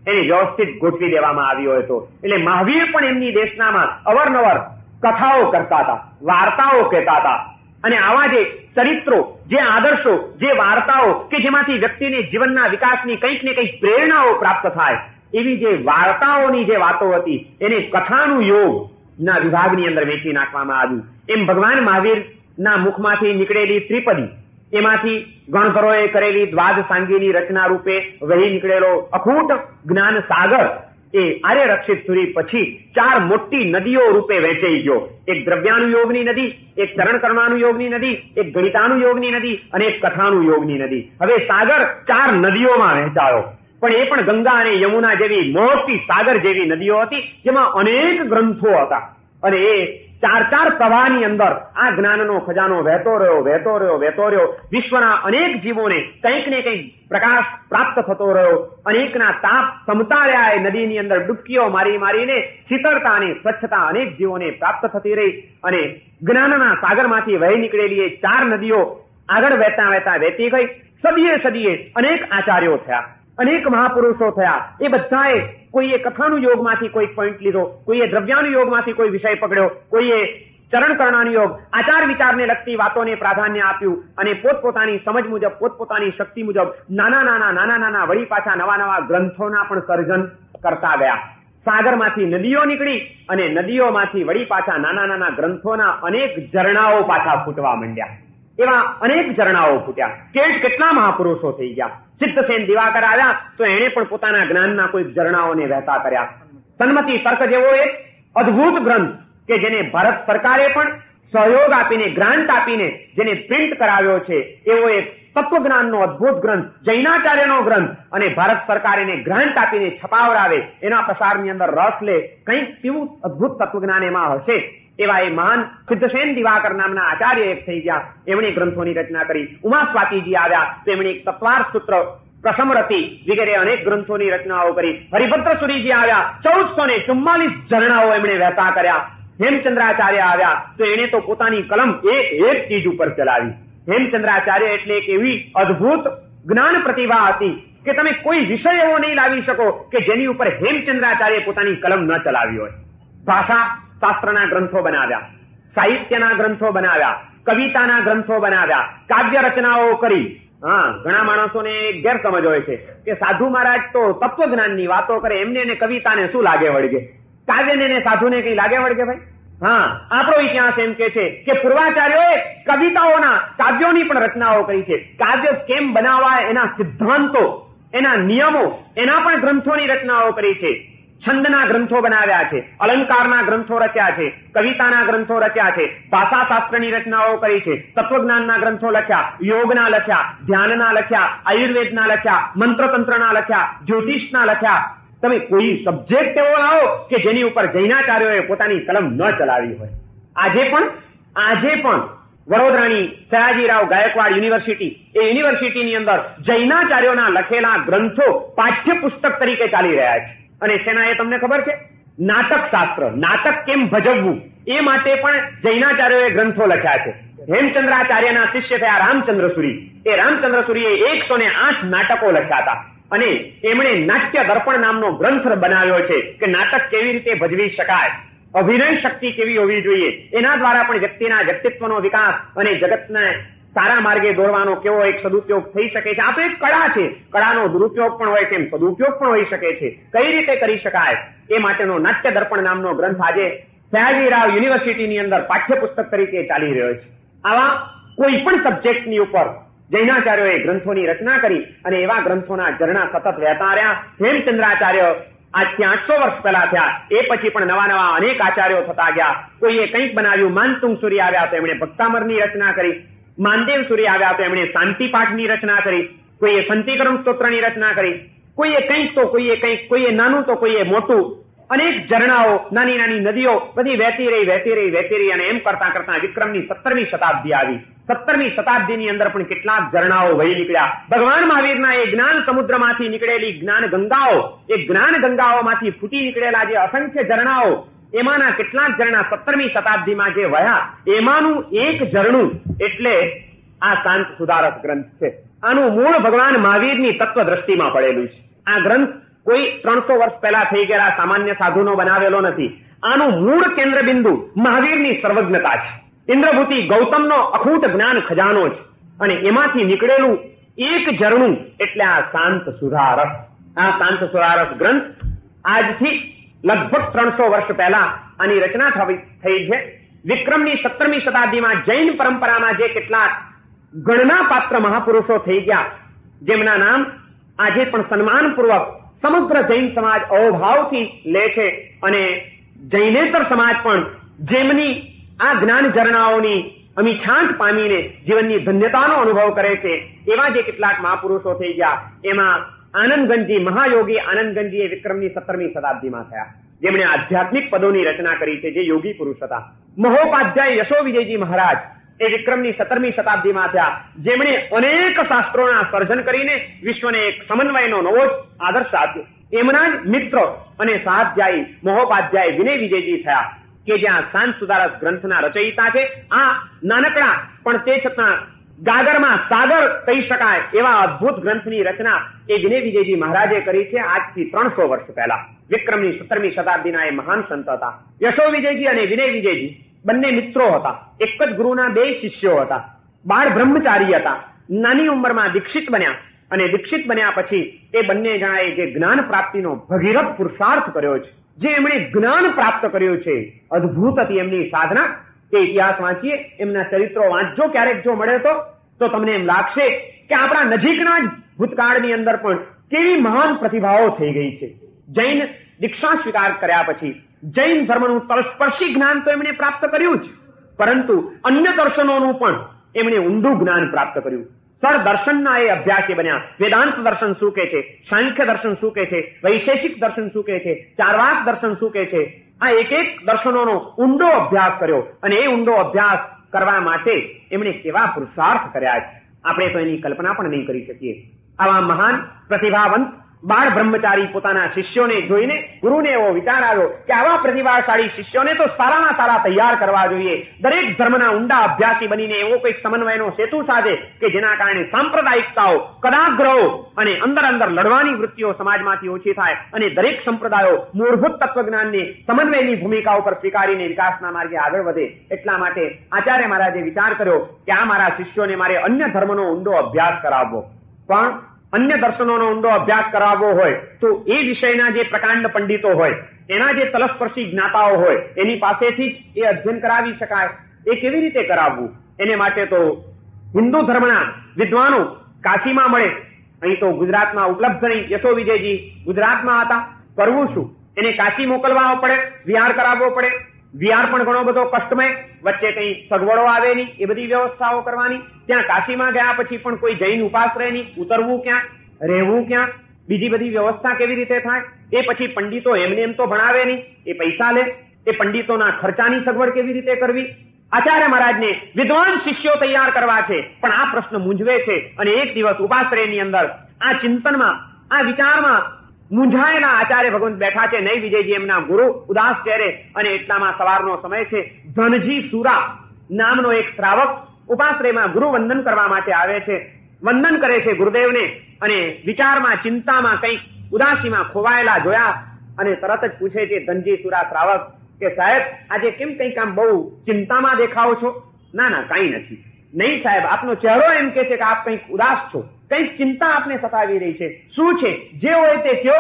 એને વ્યવસ્થિત ગોઠવી દેવામાં આવી હોય તો. એટલે મહાવીર પણ એમની દેશનામાં અવારનવાર કથાઓ કરતા હતા, વાર્તાઓ કહેતા હતા. અને આવા જે ચરિત્રો, જે આદર્શો, જે વાર્તાઓ કે જેમાંથી વ્યક્તિને જીવનના વિકાસની કંઈક ને કંઈક પ્રેરણાઓ પ્રાપ્ત થાય એવી જે વાર્તાઓની જે વાતો હતી એને કથાનુયોગ ના વિભાગની અંદર વેચી નાખવામાં આવ્યું. એમ ભગવાન મહાવીર ના મુખમાંથી નીકળેલી ત્રિપદી, એમાંથી ગણધરોએ કરેલી દ્વાદ સાંગીની રચના રૂપે વહી નીકળેલો અખૂટ જ્ઞાન સાગર એ આર્ય રક્ષિત સુરી પછી 4 મોટી નદીઓ રૂપે વહેંચાઈ ગયો. એક દ્રવ્યાનુયોગની નદી, એક ચરણ કર્માનુયોગની નદી, એક ગણિતાનુયોગની નદી અને એક કથાનુયોગની નદી. હવે સાગર 4 નદીઓમાં વહેંચાયો. પણ એ પણ ગંગા અને યમુના જેવી મોટી સાગર જેવી નદીઓ હતી જેમાં અનેક ગ્રંથો હતા. અને એ 4 પ્રવાહની અંદર આ જ્ઞાનનો ખજાનો વહેતો રહ્યો. વિશ્વના અનેક જીવોને કંઈક ને કંઈક પ્રકાશ પ્રાપ્ત થતો રહ્યો. અનેકના તાપ સમતા રહ્યા. એ નદીની અંદર ડૂબકીઓ મારીને શીતળતા અને સ્વચ્છતા અનેક જીવોને પ્રાપ્ત થતી રહી. અને જ્ઞાનના સાગરમાંથી વહી નીકળેલી એ 4 નદીઓ આગળ વહેતા વહેતી ગઈ. સદીએ અનેક આચાર્યો થયા, અનેક મહાપુરુષો થયા. એ બધાએ કોઈએ કથાનુયોગમાંથી કોઈ પોઈન્ટ લીધો, કોઈએ દ્રવ્યાનુયોગમાંથી કોઈ વિષય પકડ્યો, કોઈએ ચરણ કરણાનુયોગ, આચાર વિચારને લગતી વાતોને પ્રાધાન્ય આપ્યું. અને પોતપોતાની સમજ મુજબ, પોતપોતાની શક્તિ મુજબ નાના વળી પાછા નવા ગ્રંથોના પણ સર્જન કરતા ગયા. સાગરમાંથી નદીઓ નીકળી અને નદીઓમાંથી વળી પાછા નાના ગ્રંથોના અનેક ઝરણાઓ પાછા ફૂટવા માંડ્યા. એવા અનેક ઝરણાઓ ફૂટ્યા. કેટલા મહાપુરુષો થઈ ગયા. સિદ્ધસેન દિવાકર આવ્યા તો એણે પણ પોતાના જ્ઞાનના કોઈ ઝરણાઓને વહેતા કર્યા. સન્મતિ તર્ક જેવો એક અદ્ભુત ગ્રંથ કે જેને ભારત સરકારે પણ સહયોગ આપીને, ગ્રાન્ટ આપીને જેને પ્રિન્ટ કરાવ્યો છે એવો એક તત્વજ્ઞાનનો અદ્ભુત ગ્રંથ, જૈનાચાર્યનો ગ્રંથ, અને ભારત સરકાર એને ગ્રાન્ટ આપીને છપાવડાવે, એના પ્રસારની અંદર રસ લે, કંઈક કેવું અદ્ભુત તત્વજ્ઞાન એમાં હશે એવા એ મહાન સિદ્ધસેન દિવાકર નામના આચાર્ય એક થઈ ગયા. એમણે ગ્રંથોની રચના કરી. ઉમા સ્વાતિજી આવ્યા તો એમણે એક તત્વાર્થ સૂત્ર, પ્રસમરતિ વગેરે અનેક ગ્રંથોની રચનાઓ કરી. હરિભદ્ર સુરીજી આવ્યા, 1444 ઝરણાઓ એમણે વહેતા કર્યા. હેમચંદ્રાચાર્ય આવ્યા તો એને તો પોતાની કલમ એક ચીજ ઉપર ચલાવી. હેમચંદ્રાચાર્ય એટલે એક એવી અદ્ભુત જ્ઞાન પ્રતિભા હતી કે તમે કોઈ વિષય એવો નહીં લાવી શકો કે જેની ઉપર હેમચંદ્રાચાર્ય પોતાની કલમ ન ચલાવી હોય. ભાષા શાસ્ત્રના ગ્રંથો બનાવ્યા, સાહિત્યના ગ્રંથો બનાવ્યા, કવિતાના ગ્રંથો બનાવ્યા, કાવ્ય રચનાઓ કરી. ઘણા માણસોને એક ગેરસમજ હોય છે કે સાધુ મહારાજ તો તત્વજ્ઞાનની વાતો કરે, એમને એને કવિતાને શું લાગે વળગે, કાવ્યને ને સાધુને કઈ લાગે વળગે ભાઈ? આપણો ઇતિહાસ એમ કે છે કે પૂર્વાચાર્યોએ કવિતાઓના, કાવ્યોની પણ રચનાઓ કરી છે. કાવ્ય કેમ બનાવવા એના સિદ્ધાંતો, એના નિયમો, એના પણ ગ્રંથોની રચનાઓ કરી છે. છંદના ગ્રંથો બનાવ્યા છે, અલંકારના ગ્રંથો રચ્યા છે, કવિતાના ગ્રંથો રચ્યા છે, ભાષાશાસ્ત્રની રચનાઓ કરી છે, તત્વજ્ઞાનના ગ્રંથો લખ્યા, યોગના લખ્યા, ધ્યાનના લખ્યા, આયુર્વેદના લખ્યા, મંત્રતંત્રના લખ્યા, જ્યોતિષના લખ્યા. તમે કોઈ સબ્જેક્ટ એવો લાવો કે જેની ઉપર જૈનાચાર્યોએ પોતાની કલમ ન ચલાવી હોય. આજે પણ વડોદરાની સયાજીરાવ ગાયકવાડ યુનિવર્સિટી, એ યુનિવર્સિટીની અંદર જૈનાચાર્યોના લખેલા ગ્રંથો પાઠ્યપુસ્તક તરીકે ચાલી રહ્યા છે. અને સેના એ તમને ખબર છે, નાટક શાસ્ત્ર, નાટક કેમ ભજવવું એ માટે પણ જૈનાચાર્યોએ ગ્રંથો લખ્યા છે. હેમચંદ્રાચાર્યના શિષ્ય થયા રામચંદ્ર સુરી. એ રામચંદ્ર સુરીએ 108 નાટકો લખ્યા હતા અને એમણે નાટ્ય દર્પણ નામનો ગ્રંથ બનાવ્યો છે કે નાટક કેવી રીતે ભજવી શકાય, અભિનય શક્તિ કેવી હોવી જોઈએ, એના દ્વારા પણ વ્યક્તિના વ્યક્તિત્વનો વિકાસ અને જગતને સારા માર્ગે દોરવાનો કેવો એક સદુપયોગ થઈ શકે છે. આ તો એક કળા છે, કળાનો દુરુપયોગ પણ હોય છે, એમ સદુપયોગ પણ હોઈ શકે છે. કઈ રીતે કરી શકાય એ માટેનો નાટ્ય દર્પણ નામનો ગ્રંથ આજે સયાજીરાવ યુનિવર્સિટીની અંદર પાઠ્યપુસ્તક તરીકે ચાલી રહ્યો છે. આવા કોઈ પણ સબ્જેક્ટની ઉપર જૈનાચાર્યોએ ગ્રંથોની રચના કરી અને એવા ગ્રંથોના ઝરણા સતત વહેતા રહ્યા. હેમચંદ્રાચાર્ય આજથી 800 વર્ષ પહેલા થયા, એ પછી પણ નવા અનેક આચાર્યો થતા ગયા. કોઈએ કંઈક બનાવ્યું. માનતુંગ સૂરી આવ્યા તો એમણે ભક્તામરની રચના કરી. માનદેવ સૂરી આવ્યા તો એમણે શાંતિ પાઠની રચના કરી. કોઈએ સંતિકરણ સ્તોત્રની રચના કરી. કોઈએ કંઈક તો કોઈએ કંઈક, કોઈએ નાનું તો કોઈએ મોટું. અનેક ઝરણાઓ, નાની નાની નદીઓ બધી વહેતી રહી અને એમ કરતા વિક્રમની 17મી શતાબ્દી આવી. 17મી શતાબ્દીની અંદર પણ કેટલાક ઝરણાઓ વહી નીકળ્યા. ભગવાન મહાવીરના એ જ્ઞાન સમુદ્રમાંથી નીકળેલી જ્ઞાન ગંગાઓ, એ જ્ઞાન ગંગાઓમાંથી ફૂટી નીકળેલા જે અસંખ્ય ઝરણાઓ, એમાંના કેટલાક ઝરણા 17મી શતાબ્દીમાં જે વહ્યા, એમાંનું એક ઝરણું એટલે આ શાંત સુધારક ગ્રંથ છે. આનું મૂળ ભગવાન મહાવીરની તત્વ દ્રષ્ટિમાં પડેલું છે. આ ગ્રંથ કોઈ 300 વર્ષ પહેલા થઈ ગયેલા સામાન્ય સાધુનો બનાવેલો નથી. આનું મૂળ કેન્દ્ર બિંદુ મહાવીરની સર્વજ્ઞતા છે. ઇન્દ્રભૂતિ ગૌતમનો અખૂટ જ્ઞાન ખજાનો છે અને એમાંથી નીકળેલું એક ઝરણું એટલે આ શાંત સુધારસ. આ શાંત સુધારસ ગ્રંથ આજથી લગભગ 300 વર્ષ પહેલા આની રચના થઈ છે. વિક્રમની 17મી શતાબ્દીમાં જૈન પરંપરામાં જે કેટલાક ગણના પાત્ર મહાપુરુષો થઈ ગયા, જેમના નામ આજે પણ સન્માનપૂર્વક સમગ્ર જૈન સમાજ અહોભાવથી લે છે અને જૈનેતર સમાજ પણ જેમની આ જ્ઞાન ઝરણાઓની અમીછાંટ પામીને જીવનની ધન્યતાનો અનુભવ કરે છે, એવા જે કેટલાક મહાપુરુષો થઈ ગયા. એમાં આનંદગંજી, મહાયોગી આનંદગંજી એ વિક્રમની 17મી શતાબ્દીમાં થયા, જેમણે આધ્યાત્મિક પદોની રચના કરી છે, જે યોગી પુરુષ હતા. મહોપાધ્યાય યશો વિજયજી મહારાજ એ વિક્રમની 17મી શતાબ્દીમાં થયા, જેમણે અનેક શાસ્ત્રોના સર્જન કરીને વિશ્વને એક સમન્વયનો નવો આદર્શ આપ્યો. એમના જ મિત્ર અને સાધ્યાયી મહોપાધ્યાય વિનય વિજયજી થયા, કે જ્યાં શાંત સુધારસ ગ્રંથના રચયિતા છે. આ નાનકડા પણ તે છતાં ગાગરમાં સાગર કહી શકાય એવા અદ્ભુત ગ્રંથની રચના એ વિનય વિજયજી મહારાજે કરી છે આજથી 300 વર્ષ પહેલા. વિક્રમની 17મી શતાબ્દીના એ મહાન સંત હતા. યશો વિજયજી અને વિનય વિજયજી બંને મિત્રો હતા. એક જ ગુરુના 2 શિષ્યો હતા. બાળ બ્રહ્મચારી હતા. નાની ઉંમરમાં દીક્ષિત બન્યા અને દીક્ષિત બન્યા પછી એ બંને જણાએ જે જ્ઞાન પ્રાપ્તિનો ભગીરથ પુરુષાર્થ કર્યો છે, જે એમણે જ્ઞાન પ્રાપ્ત કર્યું છે, અદ્ભુત હતી એમની સાધના. તે ઇતિહાસ વાંચીએ, એમના ચરિત્રો વાંચજો ક્યારેક જો મળે તો તમને એમ લાગશે કે આપણા નજીકના જ ભૂતકાળની અંદર પણ કેવી મહાન પ્રતિભાઓ થઈ ગઈ છે. જૈન દીક્ષા સ્વીકાર કર્યા પછી જૈન ધર્મનું તલસ્પર્શી જ્ઞાન તો એમણે પ્રાપ્ત કર્યું જ, પરંતુ અન્ય દર્શનોનું પણ એમણે ઊંડું જ્ઞાન પ્રાપ્ત કર્યું. સર દર્શનના એ અભ્યાસી બન્યા. વેદાંત દર્શન શું કહે છે, સાંખ્ય દર્શન શું કહે છે, વૈશેષિક દર્શન શું કહે છે, ચારવાક દર્શન શું કહે છે, આ એક એક દર્શનોનો ઊંડો અભ્યાસ કર્યો અને એ ઊંડો અભ્યાસ કરવા માટે એમણે કેવા પુરુષાર્થ કર્યા છે, આપણે તો એની કલ્પના પણ નહીં કરી શકીએ. આવા મહાન પ્રતિભાવંત બાળ બ્રહ્મચારી પોતાના શિષ્યોને જોઈને ગુરુને એવો વિચાર આવ્યો કે આવા પ્રતિભાશાળી શિષ્યોને તો સારામાં સારા તૈયાર કરવા જોઈએ. દરેક ધર્મના ઊંડા અભ્યાસી બનીને એવો કોઈક સમન્વયનો સેતુ સાધે કે જેના કારણે સાંપ્રદાયિકતાઓ, કદાગ્રહો અને અંદર અંદર લડવાની વૃત્તિઓ સમાજમાંથી ઓછી થાય અને દરેક સંપ્રદાયો મૂળભૂત તત્વજ્ઞાનને સમન્વયની ભૂમિકા ઉપર સ્વીકારીને વિકાસના માર્ગે આગળ વધે. એટલા માટે આચાર્ય મહારાજે વિચાર કર્યો કે આ મારા શિષ્યોને મારે અન્ય ધર્મનો ઊંડો અભ્યાસ કરાવવો, પણ અન્ય દર્શનોનો ઊંડો અભ્યાસ કરાવવો હોય તો એ વિષયના જે પ્રકાંડ પંડિતો હોય, એના જે તલસ્પર્શી જ્ઞાતાઓ હોય, એની પાસેથી જ એ અધ્યયન કરાવી શકાય. એ કેવી રીતે કરાવવું? એને માટે તો હિન્દુ ધર્મના વિદ્વાનો કાશીમાં મળે. અહીં તો ગુજરાતમાં ઉપલબ્ધ નહીં. યશો વિજયજી ગુજરાતમાં હતા. કરવું શું? એને કાશી મોકલવા પડે, વિહાર કરાવવો પડે. વિહાર પણ ઘણો બધો કષ્ટમય, વચ્ચે કઈ સગવડો આવે નહીં, એ બધી વ્યવસ્થાઓ કરવાની. ત્યાં કાશીમાં ગયા પછી પણ કોઈ જૈન ઉપાશ્રય નહીં, ઉતરવું ક્યાં, રહેવું ક્યાં, બીજી બધી વ્યવસ્થા કેવી રીતે થાય? એ પછી પંડિતો એમને એમ તો ભણાવે નહીં, એ પૈસા લે. એ પંડિતોના ખર્ચાની સગવડ કેવી રીતે કરવી? આચાર્ય મહારાજને વિદ્વાન શિષ્યો તૈયાર કરવા છે, પણ આ પ્રશ્ન મૂંઝવે છે. અને એક દિવસ ઉપાશ્રયની અંદર આ ચિંતનમાં, આ વિચારમાં મૂંઝાયેલા આચાર્ય ભગવંત બેઠા છે. નઈ વિજયજી એમના ગુરુ ઉદાસ ચહેરે, અને એટલામાં સવારનો સમય છે. ધનજી સુરા નામનો એક શ્રાવક ઉપાશ્રયમાં ગુરુ વંદન કરવા માટે આવે છે. વંદન કરે છે ગુરુદેવને, અને વિચારમાં, ચિંતામાં, કંઈક ઉદાસીમાં ખોવાયેલા જોયા અને તરત જ પૂછે છે ધનજી સુરા શ્રાવક કે સાહેબ આજે કેમ કંઈક આમ બહુ ચિંતામાં દેખાવો છો? ના ના, કાંઈ નથી. નહીં સાહેબ, આપનો ચહેરો એમ કે છે કે આપ કંઈક ઉદાસ છો, કંઈક ચિંતા આપને સતાવી રહી છે. શું છે? જે હોય તે કયો.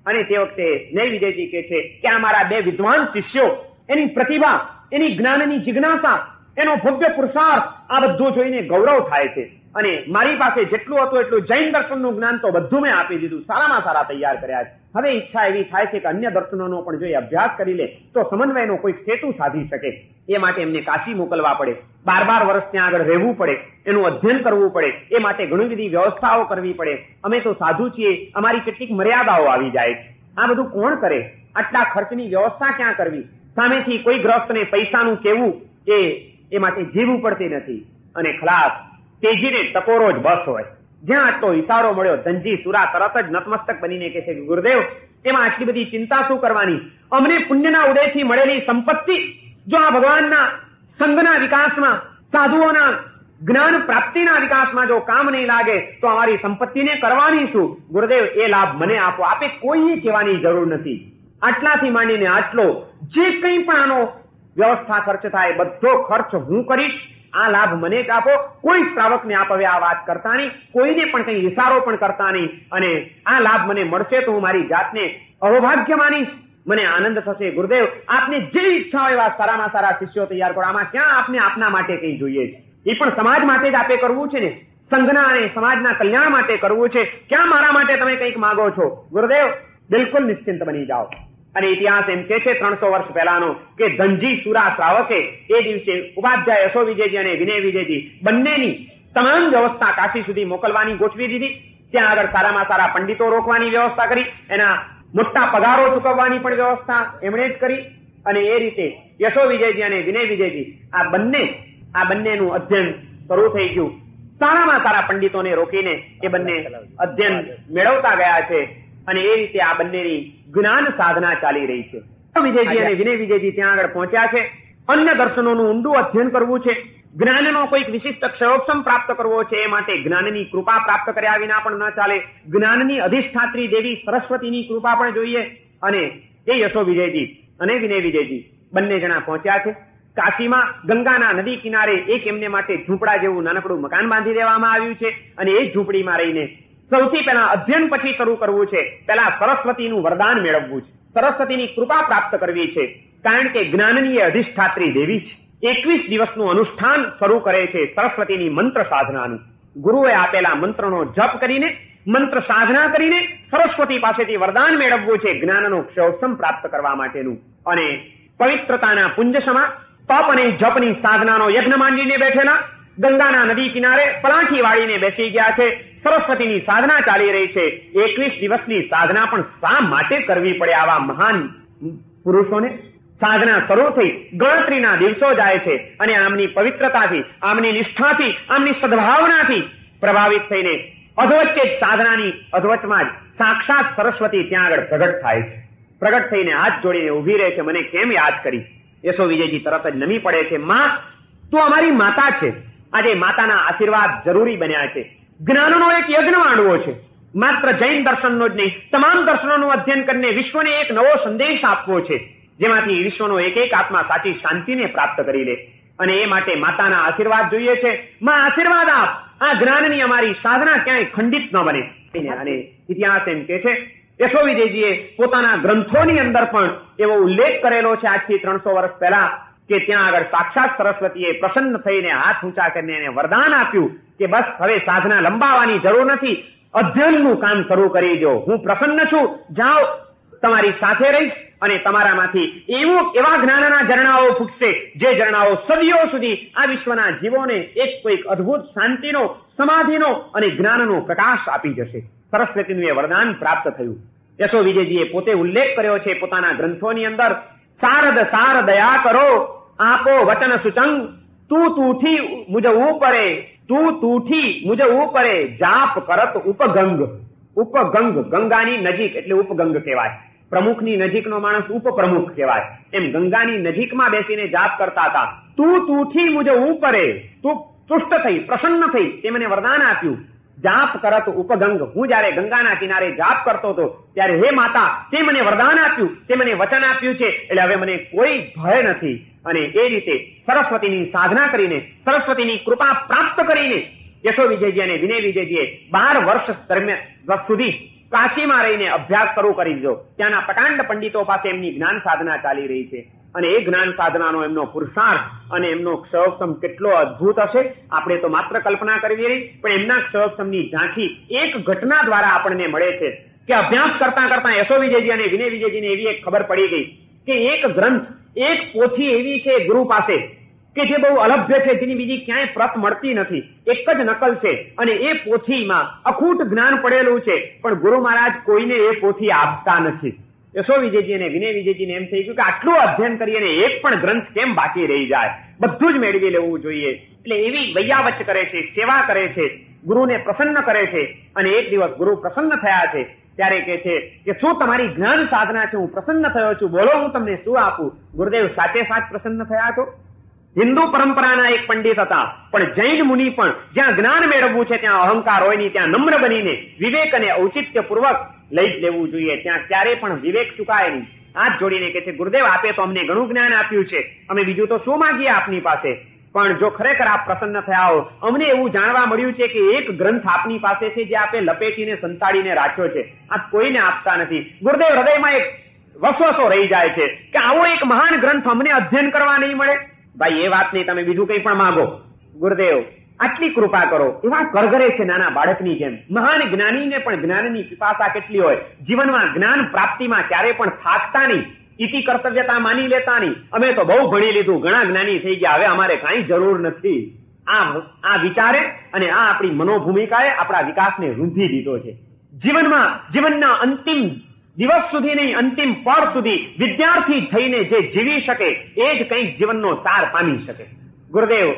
અને તે વખતે નઈ વિજયજી કે છે કે આ મારા બે વિદ્વાન શિષ્યો, એની પ્રતિભા, એની જ્ઞાનની જિજ્ઞાસા, એનો ભવ્ય પુરુષાર્થ, આ બધું જોઈને ગૌરવ થાય છે. અને મારી પાસે જેટલું હતું એટલું જૈન દર્શનનું જ્ઞાન તો બધું મેં આપી દીધું, સારામાં સારા તૈયાર કર્યા છે. હવે ઈચ્છા એવી થાય છે કે અન્ય દર્શનોનો પણ જો અભ્યાસ કરી લે તો સમન્વયનો કોઈક સેતુ સાધી શકે. એ માટે એમને કાશી મોકલવા પડે, 12 વર્ષ ત્યાં આગળ રહેવું પડે, એનું અધ્યયન કરવું પડે. એ માટે ઘણી બધી વ્યવસ્થાઓ કરવી પડે. અમે તો સાધુ છીએ, અમારી કેટલીક મર્યાદાઓ આવી જાય છે. આ બધું કોણ કરે? આટલા ખર્ચની વ્યવસ્થા ક્યાં કરવી? સામેથી કોઈ ગ્રસ્તને પૈસાનું કેવું એ માટે જીવવું પડતી નથી. અને ખલાસ તેજીને ટકોરો જ બસ હોય. જ્યાં આટલો ઇશારો મળ્યો, ધનજી સુરા તરત જ નતમસ્તક બનીને કહે છે કે ગુરુદેવ, એમાં આટલી બધી ચિંતા શું કરવાની? અમને પુણ્યના ઉદયથી મળેલી સંપત્તિ જો આ ભગવાનના સંઘના વિકાસમાં, સાધુઓના જ્ઞાન પ્રાપ્તિના વિકાસમાં જો કામ નહીં લાગે તો અમારી સંપત્તિને કરવાની શું? ગુરુદેવ, એ લાભ મને આપો. આપે કોઈએ કહેવાની જરૂર નથી. આટલાથી માંડીને આટલો જે કંઈ પણ આનો વ્યવસ્થા ખર્ચ થાય, બધો ખર્ચ હું કરીશ. આ લાભ મને જ આપો. કોઈ શ્રાવકને આપ હવે આ વાત કરતા નહીં, કોઈને પણ કઈ ઇશારો પણ કરતા નહીં. અને આ લાભ મને મળશે તો હું મારી જાતને અહોભાગ્ય માનીશ, મને આનંદ થશે. ગુરુદેવ, આપને જે ઈચ્છા હોય એવા સારામાં સારા શિષ્યો તૈયાર કરો. આમાં ક્યાં આપને આપના માટે કઈ જોઈએ છે? એ પણ સમાજ માટે જ આપે કરવું છે ને, સંઘના અને સમાજના કલ્યાણ માટે કરવું છે. ક્યાં મારા માટે તમે કંઈક માંગો છો? ગુરુદેવ, બિલકુલ નિશ્ચિંત બની જાઓ. અને ઇતિહાસ એમ કે છે 300 વર્ષ પહેલાનો કે ધનજી સુરા શ્રાવકે એ દિવસે ઉપાધ્યાય યશો વિજયજી અને વિનય વિજયજી બંનેની તમામ વ્યવસ્થા કાશી સુધી મોકલવાની ગોઠવી દીધી. ત્યાં આગળ સારામાં સારા પંડિતો રોકવાની વ્યવસ્થા કરી, એના મોટા પગારો ચૂકવવાની પણ વ્યવસ્થા એમણે જ કરી. અને એ રીતે યશો વિજયજી અને વિનય વિજયજી આ બંનેનું અધ્યયન શરૂ થઈ ગયું. સારામાં સારા પંડિતોને રોકીને એ બંને અધ્યયન મેળવતા ગયા છે. અને એ રીતે આ બંનેની જ્ઞાન સાધના ચાલી રહી છે. વિજયજી અને વિનય વિજયજી ત્યાં આગળ પહોંચ્યા છે. અન્ય દર્શનોનું ઊંડું અધ્યયન કરવું છે, જ્ઞાનનો કોઈક વિશિષ્ટ ક્ષયોપમ પ્રાપ્ત કરવો છે. એ માટે જ્ઞાનની કૃપા પ્રાપ્ત કર્યા વિના પણ ન ચાલે. જ્ઞાનની અધિષ્ઠાત્રી દેવી સરસ્વતીની કૃપા પણ જોઈએ. અને એ યશો વિજયજી અને વિનય વિજયજી બંને જણા પહોંચ્યા છે. કાશીમાં ગંગાના નદી કિનારે એક એમને માટે ઝૂંપડા જેવું નાનકડું મકાન બાંધી દેવામાં આવ્યું છે. અને એ ઝૂંપડીમાં રહીને સૌથી પહેલા અધ્યયન પછી શરૂ કરવું છે. પહેલા સરસ્વતીનું વરદાન મેળવવું છે, સરસ્વતીની કૃપા પ્રાપ્ત કરવી છે. કારણ કે જ્ઞાનની એ અધિષ્ઠાત્રી દેવી છે. 21 દિવસનું અનુષ્ઠાન શરૂ કરે છે સરસ્વતીની મંત્ર સાધનાનું. ગુરુએ આપેલા મંત્રનો જપ કરીને, મંત્ર સાધના કરીને સરસ્વતી પાસેથી વરદાન મેળવવું છે જ્ઞાનનો ક્ષયોપમ પ્રાપ્ત કરવા માટેનું. અને પવિત્રતાના પુંજસમાં તપ અને જપની સાધનાનો યજ્ઞ માંડીને બેઠેલા, ગંગાના નદી કિનારે પલાઠી વાળીને બેસી ગયા છે. સરસ્વતીની સાધના ચાલી રહી છે. 21 દિવસની સાધના પણ શા માટે કરવી પડે આવા મહાન પુરુષોને? સાધના શરૂ થઈ ગણતરીના દિવસો જાય છે અને આમની પવિત્રતાથી, આમની નિષ્ઠાથી, આમની સદભાવનાથી પ્રભાવિત થઈને અધવચ્ચે જ સાધનાની અધવચમાં જ સાક્ષાત સરસ્વતી ત્યાં આગળ પ્રગટ થાય છે. પ્રગટ થઈને હાથ જોડીને ઉભી રહે છે. મને કેમ યાદ કરી? યશો વિજયજી તરત જ નમી પડે છે. માં, તું અમારી માતા છે. આજે માતાના આશીર્વાદ જરૂરી બન્યા છે. જ્ઞાનનો એક યજ્ઞ માંડવો છે. માત્ર જૈન દર્શનનો જ નહીં, તમામ દર્શનોનું અધ્યયન કરીને વિશ્વને એક નવો સંદેશ આપવો છે, જેમાંથી વિશ્વનો એક એક આત્મા સાચી શાંતિને પ્રાપ્ત કરી લે. અને એ માટે માતાના આશીર્વાદ જોઈએ છે. માં, આશીર્વાદ આપ. આ જ્ઞાનની અમારી સાધના ક્યાંય ખંડિત ન બને. અને ઇતિહાસ એમ કે છે, યશો વિજયજીએ પોતાના ગ્રંથોની અંદર પણ એવો ઉલ્લેખ કરેલો છે આજથી 300 વર્ષ પહેલા, કે ત્યાં આગળ સાક્ષાત સરસ્વતીએ પ્રસન્ન થઈને હાથ ઊંચા કરીને એને વરદાન આપ્યું કે બસ હવે સાધના લંબાવવાની જરૂર નથી, અધ્યયનનું કામ શરૂ કરી દો. હું પ્રસન્ન છું, જાઓ, તમારી સાથે રહીશ અને તમારામાંથી એવા જ્ઞાનના ઝરણાઓ ફૂટશે જે ઝરણાઓ સદીઓ સુધી આ વિશ્વના જીવોને એક કોઈક અદભુત શાંતિનો, સમાધિનો અને જ્ઞાનનો પ્રકાશ આપી જશે. સરસ્વતીનું એ વરદાન પ્રાપ્ત થયું. યશો વિજયજીએ પોતે ઉલ્લેખ કર્યો છે પોતાના ગ્રંથોની અંદર, શારદ સાર દયા કરો, આપો વચન સુચંગ, તું તૂઠી મુજ ઉપરે, તું તૂઠી મુજ ઉપરે, જાપ કરત ઉપગંગ. ઉપગંગ, ગંગાની નજીક એટલે ઉપગંગ કહેવાય. પ્રમુખની નજીકનો માણસ ઉપપ્રમુખ કહેવાય. એમ ગંગાની નજીકમાં બેસીને જાપ કરતા હતા. તું તૂઠી મુજ ઉપરે, તું તુષ્ટ થઈ, પ્રસન્ન થઈ, તે મને વરદાન આપ્યું. જાપ કરત ઉપગંગ, હું જયારે ગંગાના કિનારે જાપ કરતો હતો ત્યારે હે માતા, તે મને વરદાન આપ્યું, તે મને વચન આપ્યું છે, એટલે હવે મને કોઈ ભય નથી. અને એ રીતે સરસ્વતીની સાધના કરીને, સરસ્વતીની કૃપા પ્રાપ્ત કરીને યશો વિજયજી અને વિનય વિજયજીએ 12 વર્ષ સુધી કાશીમાં રહીને અભ્યાસ શરૂ કરી દીધો. ત્યાંના પ્રકાંડ પંડિતો પાસે એમની જ્ઞાન સાધના ચાલી રહી છે. અને એ જ્ઞાન સાધનાનો એમનો પુરુષાર્થ અને એમનો ક્ષયોક્ષમ કેટલો અદભુત હશે, આપણે તો માત્ર કલ્પના કરવી રહી, પણ એમના ક્ષયોક્ષમની ઝાંખી એક ઘટના દ્વારા આપણને મળે છે કે અભ્યાસ કરતા કરતા યશો વિજયજી અને વિનય વિજયજીને એવી એક ખબર પડી ગઈ કે એક ગ્રંથ, એક પોથી એવી છે ગુરુ પાસે કે જે બહુ અલભ્ય છે, જેની બીજી ક્યાંય પ્રત મળતી નથી, એક જ નકલ છે. અને એ પોથીમાં અખૂટ જ્ઞાન પડેલું છે, પણ ગુરુ મહારાજ કોઈને એ પોથી આપતા નથી. યશો વિજયજી અને વિનય વિજયજીને એમ થઈ ગયું કે આટલું અધ્યયન કરીને એક પણ ગ્રંથ કેમ બાકી રહી જાય, બધું જ મેળવી લેવું જોઈએ. એટલે એવી વૈયાવચ કરે છે, સેવા કરે છે, ગુરુને પ્રસન્ન કરે છે. અને એક દિવસ ગુરુ પ્રસન્ન થયા છે ત્યારે કહે છે કે શું તમારી જ્ઞાન સાધના છે, હું પ્રસન્ન થયો છું, બોલો હું તમને શું આપું. ગુરુદેવ સાચે સાચ પ્રસન્ન થયા છો? હિન્દુ પરંપરાના એક પંડિત હતા, પણ જૈન મુનિ પણ જ્યાં જ્ઞાન મેળવવું છે ત્યાં અહંકાર હોય નહીં, ત્યાં નમ્ર બનીને વિવેક અને ઔચિત્ય પૂર્વક લઈ જ લેવું જોઈએ. ત્યાં ક્યારે પણ વિવેક ચૂકાય નહીં. હાથ જોડીને કહે છે, ગુરુદેવ આપે તો અમને ઘણું જ્ઞાન આપ્યું છે, અમે બીજું તો શું માંગીએ આપની પાસે, પણ જો ખરેખર આપ પ્રસન્ન થયા હો, અમને એવું જાણવા મળ્યું છે કે એક ગ્રંથ આપની પાસે છે જે આપે લપેટીને સંતાડીને રાખ્યો છે, આપ કોઈને આપતા નથી. ગુરુદેવ હૃદયમાં એક વસવસો રહી જાય છે કે આવો એક મહાન ગ્રંથ અમને અધ્યયન કરવા નહીં મળે. ભાઈ એ વાત નહીં, તમે બીજું કંઈ પણ માંગો, ગુરુદેવ આટલી કૃપા કરો. એવા કરગરે છે નાના બાળકની જેમ. મહાન જ્ઞાનીને પણ જ્ઞાનની પિપાસા કેટલી હોય, જીવનમાં જ્ઞાન પ્રાપ્તિમાં ક્યારે પણ થાકતા નહીં, ઇતિ કર્તવ્યતા માની લેતા નહીં. અમે તો બહુ ભણી લીધું, ઘણા જ્ઞાની થઈ ગયા, હવે અમારે કાંઈ જરૂર નથી. આ વિચારે અને આ આપણી મનોભૂમિકાએ આપણા વિકાસને રૂંધી દીધો છે. જીવનના અંતિમ દિવસ સુધી નહીં, અંતિમ પળ સુધી વિદ્યાર્થી થઈને જે જીવી શકે એ જ કંઈક જીવનનો સાર પામી શકે. ગુરુદેવ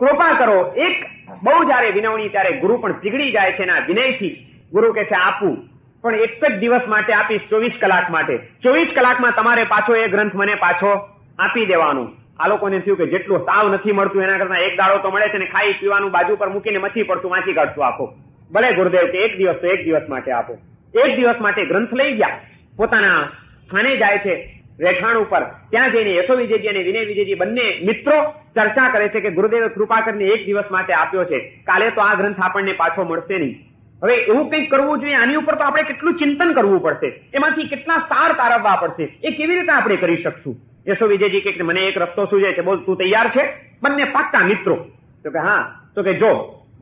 કૃપા કરો. એક બહુ જયારે વિનવણી ત્યારે ગુરુ પણ પીગળી જાય છે એના વિનયથી. ગુરુ કહે છે આપું, પણ એક જ દિવસ માટે આપીશ, 24 કલાક માટે. 24 કલાકમાં તમારે પાછો એ ગ્રંથ મને પાછો આપી દેવાનું. આ લોકોને થયું કે જેટલું સાવ નથી મળતું એના કરતા એક દાડો તો મળે છે ને ખાઈ પીવાનું બાજુ પર મૂકીને મચી પડતું વાંચી કાઢશું આખો. ભલે ગુરુદેવ કે એક દિવસ તો એક દિવસ માટે આપો. એક દિવસ માટે ગ્રંથ લઈ ગયા, પોતાના સ્થાને જાય છે રહેઠાણ ઉપર. ત્યાં જઈને યશો વિજયજી અને વિનય વિજયજી બંને મિત્રો ચર્ચા કરે છે કે ગુરુદેવે કૃપા કરીને એક દિવસ માટે આપ્યો છે, કાલે તો આ ગ્રંથ આપણને પાછો મળશે નહીં. હવે એવું કંઈક કરવું જોઈએ, આની ઉપર તો આપણે કેટલું ચિંતન કરવું પડશે, એમાંથી કેટલા સાર તારવવા પડશે, એ કેવી રીતે આપણે કરી શકશું. યશો વિજયજી કે મને એક રસ્તો સૂઝે છે, બોલ તું તૈયાર છે? બંને પાક્કા મિત્રો. તો કે હા. તો કે જો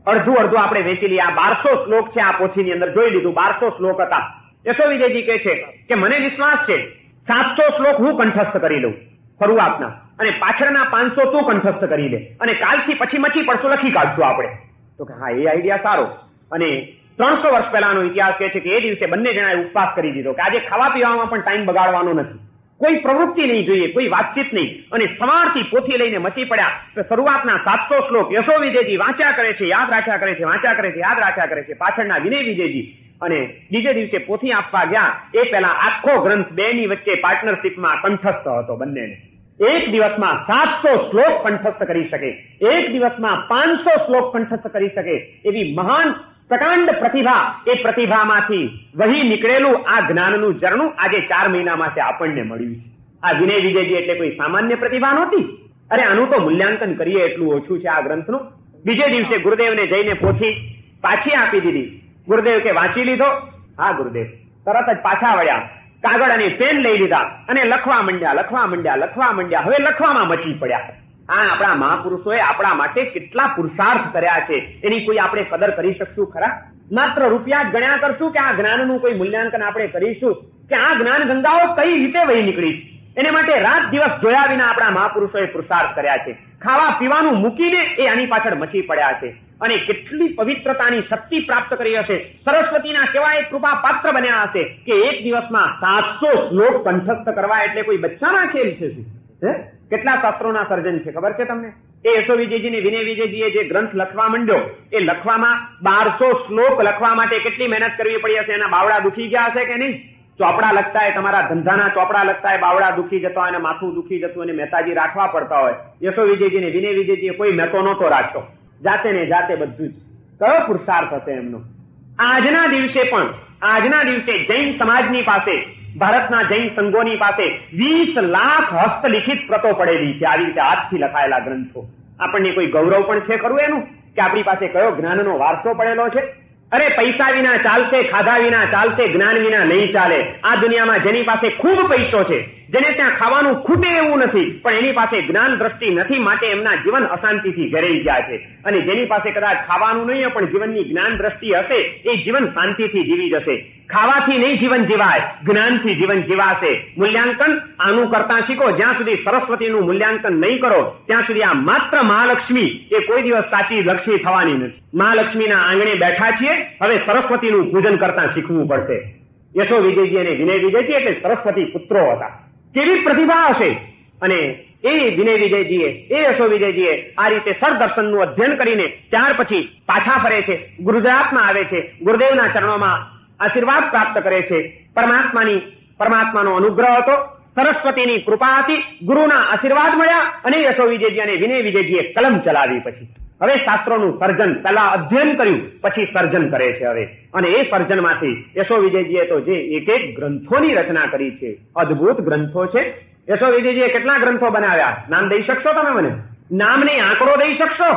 અડધું આપણે વેચી લઈએ. આ 1200 શ્લોક છે આ પોથીની અંદર, જોઈ લીધું 1200 શ્લોક હતા. યશો વિજયજી કહે છે કે મને વિશ્વાસ છે 700 શ્લોક હું કંઠસ્થ કરી લઉં શરૂઆતના, અને પાછળના 500 તું કંઠસ્થ કરી લે, અને કાલથી પછી મચી પડશું, લખી કાઢશું આપણે. તો કે હા, એ આઈડિયા સારો. અને 300 વર્ષ પહેલાનો ઇતિહાસ કહે છે કે એ દિવસે બંને જણાએ ઉપવાસ કરી દીધો કે આજે ખાવા પીવામાં પણ ટાઈમ બગાડવાનો નથી. કોઈ પ્રવૃત્તિ નહીં જોઈએ, કોઈ વાતચીત નહીં, અને સવારથી પોથી લઈને મચી પડ્યા. તો શરૂઆતના 700 શ્લોક યશો વિજયજી વાંચ્યા કરે છે, યાદ રાખ્યા કરે છે, વાંચ્યા કરે છે, યાદ રાખ્યા કરે છે. પાછળના વિનય વિજયજી અને બીજે દિવસે પોથી આપવા ગયા એ પહેલા આખો ગ્રંથ બેની વચ્ચે પાર્ટનરશિપમાં કંઠસ્થ હતો બંનેને. એક દિવસમાં 700 શ્લોક કંઠસ્થ કરી શકે, એક દિવસમાં 500 શ્લોક કંઠસ્થ કરી શકે એવી મહાન પ્રકાંડ પ્રતિભા, એ પ્રતિભામાંથી વહી નીકળેલું આ જ્ઞાનનું ઝરણું આજે 4 મહિનામાં આપણને મળ્યું છે. આ વિનય વિજયજી એટલે કોઈ સામાન્ય પ્રતિભા નહોતી. અરે આનું તો મૂલ્યાંકન કરીએ એટલું ઓછું છે આ ગ્રંથનું. બીજે દિવસે ગુરુદેવને જઈને પોથી પાછી આપી દીધી. ગુરુદેવ કે વાંચી લીધો? હા ગુરુદેવ. તરત જ પાછા વળ્યા, કાગળ અને પેન લઈ લીધા અને લખવા માંડ્યા. હવે લખવામાં મચી પડ્યા. આ આપણા મહાપુરુષોએ આપણા માટે કેટલા પુરુષાર્થ કર્યા છે એની કોઈ આપણે કદર કરી શકશું ખરા? માત્ર રૂપિયા જ ગણ્યા કરશું કે આ જ્ઞાનનું કોઈ મૂલ્યાંકન આપણે કરીશું કે આ જ્ઞાન ગંગાઓ કઈ રીતે વહી નીકળી છે? એને માટે રાત દિવસ જોયા વિના આપણા મહાપુરુષોએ પુરુષાર્થ કર્યા છે. ખાવા પીવાનું મૂકીને એ આની પાછળ મચી પડ્યા છે અને કેટલી પવિત્રતાની શક્તિ પ્રાપ્ત કરી હશે. સરસ્વતીના કેવા એક કૃપા પાત્ર બન્યા હશે કે એક દિવસમાં 700 શ્લોક કંઠસ્થ કરવા એટલે કોઈ બચ્ચાના ખેલ છે શું? કેટલા શાસ્ત્રોના સર્જન છે ખબર છે તમને? એ યશો વિજયજી ને વિનય વિજયજીએ જે ગ્રંથ લખવા માંડ્યો એ લખવામાં 1200 શ્લોક લખવા માટે કેટલી મહેનત કરવી પડી હશે. એના બાવડા દુખી ગયા હશે કે નહીં? ચોપડા લખતા હોય, તમારા ધંધાના ચોપડા લખતા હોય, બાવડા દુખી જતા હોય અને માથું દુખી જતું અને મહેતાજી રાખવા પડતા હોય. યશો વિજયજી ને વિનય વિજયજીએ કોઈ મહેતો નહોતો રાખ્યો, જાતે ને જાતે બધું જ. કયો પુરુષાર્થ હશે એમનો? આજના દિવસે જૈન સમાજની પાસે, ભારતના જૈન સંઘોની પાસે 20 લાખ હસ્તલિખિત પ્રતો પડેલી છે, આવી રીતે હાથથી લખાયેલા ગ્રંથો. આપણને કોઈ ગૌરવ પણ છે ખરું એનું કે આપણી પાસે કયો જ્ઞાનનો વારસો પડેલો છે? અરે પૈસા વિના ચાલશે, ખાધા વિના ચાલશે, જ્ઞાન વિના નહીં ચાલે. આ દુનિયામાં જેની પાસે ખૂબ પૈસો છે, જેને ત્યાં ખાવાનું ખૂટે એવું નથી, પણ એની પાસે જ્ઞાન દ્રષ્ટિ નથી, માટે એમના જીવન અશાંતિથી ઘેરાઈ ગયા છે. અને જેની પાસે કદાચ ખાવાનું નહીં પણ જીવનની જ્ઞાન દ્રષ્ટિ હશે એ જીવન શાંતિથી જીવી જશે. ખાવાથી નહીં જીવન જીવાય, જ્ઞાનથી જીવન જીવાશે. મૂલ્યાંકન આનું કરતા શીખો. જ્યાં સુધી સરસ્વતીનું મૂલ્યાંકન નહીં કરો ત્યાં સુધી આ માત્ર મહાલક્ષ્મી એ કોઈ દિવસ સાચી લક્ષ્મી થવાની નથી. મહાલક્ષ્મીના આંગણે બેઠા છીએ, હવે સરસ્વતીનું પૂજન કરતા શીખવું પડશે. યશો વિજયજી અને વિનય વિજયજી એટલે સરસ્વતી પુત્રો હતા. કેવી પ્રતિભા હશે! અને એ વિનય વિજયજીએ, એ યશો વિજયજીએ આ રીતે સરદર્શનનું અધ્યયન કરીને ત્યાર પછી પાછા ફરે છે, ગુજરાતમાં આવે છે, ગુરુદેવના ચરણોમાં આશીર્વાદ પ્રાપ્ત કરે છે. પરમાત્માનો અનુગ્રહ હતો, સરસ્વતીની કૃપા હતી, ગુરુના આશીર્વાદ મળ્યા અને યશો વિજયજી અને વિનય વિજયજીએ કલમ ચલાવી. પછી હવે શાસ્ત્રોનું સર્જન, પહેલા અધ્યયન કર્યું પછી સર્જન કરે છે હવે. અને એ સર્જનમાંથી યશો વિજયજીએ તો જે એક ગ્રંથોની રચના કરી છે, અદ્ભુત ગ્રંથો છે. યશો વિજયજીએ કેટલા ગ્રંથો બનાવ્યા? નામ દઈ શકશો તમે મને? નામની આંકડો દઈ શકશો?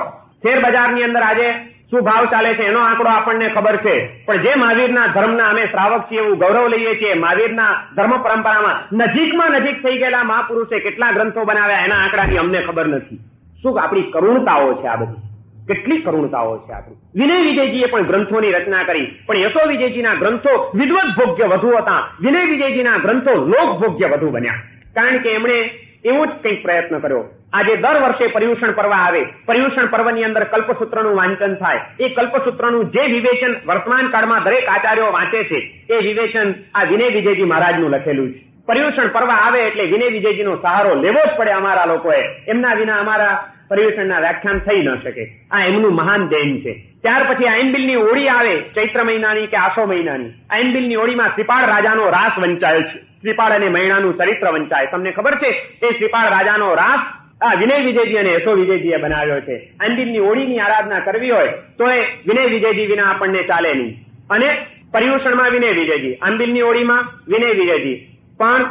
શેર બજારની અંદર આજે શું ભાવ ચાલે છે એનો આંકડો આપણને ખબર છે, પણ જે મહાવીરના ધર્મના અમે શ્રાવક છીએ એવું ગૌરવ લઈએ છીએ, મહાવીરના ધર્મ પરંપરામાં નજીકમાં નજીક થઈ ગયેલા મહાપુરુષે કેટલા ગ્રંથો બનાવ્યા એના આંકડાની અમને ખબર નથી. શું આપણી કરુણતાઓ છે આ બધી! કેટલી કરુણતાઓ છે આપણી! વિનય વિજયજીએ પણ ગ્રંથોની રચના કરી, પણ યશો વિજયજીના ગ્રંથો વિદ્વત ભોગ્ય વધુ હતા, વિનય વિજયજીના ગ્રંથો લોક ભોગ્ય વધુ બન્યા. કારણ કે એમણે એવો જ કંઈક પ્રયત્ન કર્યો. આજે દર વર્ષે પર્યુષણ પર્વ આવે, પર્યુષણ પર્વની અંદર કલ્પસૂત્રનું વાંચન થાય. એ કલ્પસૂત્રનું જે વિવેચન વર્તમાન કાળમાં દરેક આચાર્યો વાંચે છે એ વિવેચન આ વિનય વિજયજી મહારાજનું લખેલું છે. પર્યુષણ પર્વ આવે એટલે વિનય વિજયજીનો સહારો લેવો જ પડે અમારા લોકોએ. એમના વિના અમારા પર્યુષણના વ્યાખ્યાન થઈ ન શકે. આ એમનું મહાન દેન છે. ત્યાર પછી આઈનબિલની ઓળી આવે, ચૈત્ર મહિનાની કે આસો મહિનાની. આઈનબિલની ઓળીમાં શ્રીપાળ રાજાનો રાસ વંચાય છે. શ્રીપાળ અને મૈણાનું ચરિત્ર વંચાય. તમને ખબર છે એ શ્રીપાળ રાજાનો રાસ આ વિનય વિજયજી અને યશો વિજયજીએ બનાવ્યો છે. આંબિલની ઓળીની આરાધના કરવી હોય તો એ વિનય વિજયજી વિના આપણને ચાલે નહીં. અને પર્યુષણમાં વિનય વિજયજી, આંબિલની ઓળીમાં વિનય વિજયજી. પણ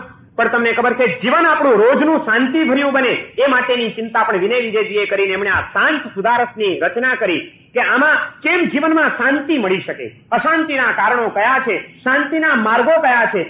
તમને ખબર છે જીવન આપણું રોજનું શાંતિ ભર્યું બને એ માટેની ચિંતા પણ વિનય વિજયજીએ કરીને એમણે આ શાંત સુધારસની રચના કરી કે આમાં કેમ જીવનમાં શાંતિ મળી શકે, અશાંતિના કારણો કયા છે, શાંતિના માર્ગો કયા છે,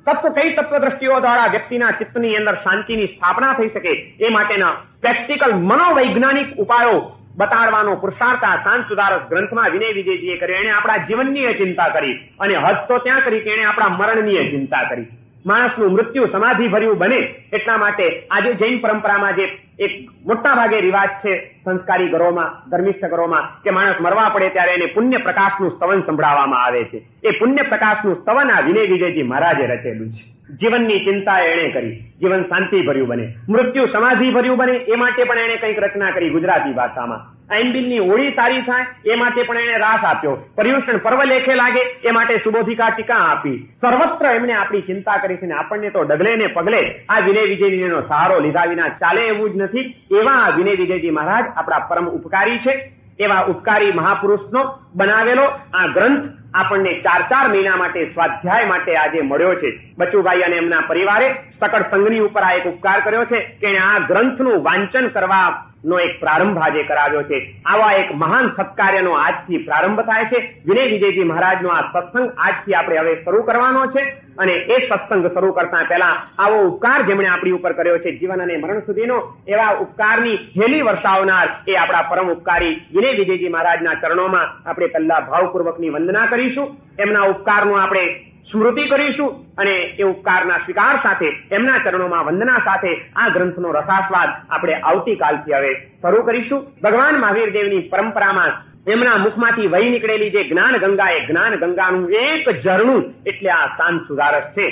કઈ તત્વ દ્રષ્ટિઓ દ્વારા વ્યક્તિના ચિત્તની અંદર શાંતિની સ્થાપના થઈ શકે એ માટેના પ્રેક્ટિકલ મનોવૈજ્ઞાનિક ઉપાયો બતાડવાનો પુરુષાર્થ આ શાંત સુધારસ ગ્રંથમાં વિનય વિજયજીએ કર્યો. એને આપણા જીવનની ચિંતા કરી અને હદ તો ત્યાં કરી કે એને આપણા મરણની ચિંતા કરી. માણસનું મૃત્યુ સમાધિ ભર્યું બને એટલા માટે આજે જૈન પરંપરામાં જે એક મોટા ભાગે રિવાજ છે સંસ્કારી ઘરોમાં, ધર્મિષ્ઠ ઘરોમાં, કે માણસ મરવા પડે ત્યારે એને પુણ્ય પ્રકાશનું સ્તવન સંભળાવવામાં આવે છે. એ પુણ્ય પ્રકાશનું સ્તવન આ વિનય વિજયજી મહારાજે રચેલું છે. જીવનની ચિંતા એણે કરી, જીવન શાંતિ ભર્યું બને, મૃત્યુ સમાધિ ભર્યું બને એ માટે પણ એણે કંઈક રચના કરી ગુજરાતી ભાષામાં. આઈનબિલની હોળી સારી થાય એ માટે પણ એણે રાસ આપ્યો, પર્યુષણ પર્વ લેખે લાગે એ માટે સુબોધિકા ટીકા આપી. સર્વત્ર એમણે આપણી ચિંતા કરી છે ને આપણને તો ડગલે ને પગલે આ વિનય વિજયજીનો સહારો લીધા વિના ચાલે એવું જ નથી. એવા આ વિનય વિજયજી મહારાજ આપણા પરમ ઉપકારી છે. એવા ઉપકારી મહાપુરુષનો બનાવેલો આ ગ્રંથ આપણને 4 મહિના માટે સ્વાધ્યાય માટે આજે મળ્યો છે. બચુભાઈ અને એમના પરિવારે સકળ સંઘની ઉપર આ એક ઉપકાર કર્યો છે કે આ ગ્રંથનું વાંચન કરવાનો એક પ્રારંભ આજે કરાવ્યો છે. આવા એક મહાન સત્કાર્યનો આજથી પ્રારંભ થાય છે. વિનય વિજયજી મહારાજનો આ સત્સંગ આજથી આપણે હવે શરૂ કરવાનો છે અને એ સત્સંગ શરૂ કરતા પહેલા આવો ઉપકાર જેમણે આપણી ઉપર કર્યો છે જીવન અને મરણ સુધીનો, એવા ઉપકારની હેલી વરસાવનાર એ આપણા પરમ ઉપકારી વિનય વિજયજી મહારાજના ચરણોમાં આપણે પહેલા ભાવપૂર્વકની વંદના કરીશું. એમના ઉપકારનું આપણે સ્મૃતિ કરીશું અને એ ઉપકારના સ્વીકાર સાથે એમના ચરણોમાં વંદના સાથે આ ગ્રંથનો રસાસ્વાદ આપણે આવતીકાલથી હવે શરૂ કરીશું. ભગવાન મહાવીર દેવની પરંપરામાં એમના મુખમાંથી વહી નીકળેલી જે જ્ઞાન ગંગા, એ જ્ઞાન ગંગાનું એક ઝરણું એટલે આ શાંત સુધારસ છે.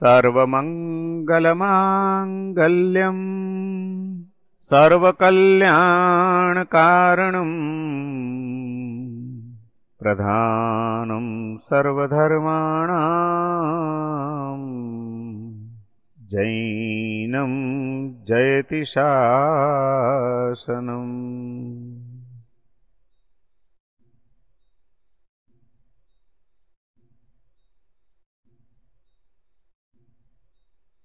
સર્વમંગલ માંગલ્યમ સર્વકલ્યાણ કારણમ પ્રધાનમ સર્વધર્માણામ જૈનમ જયતિ શાસનમ.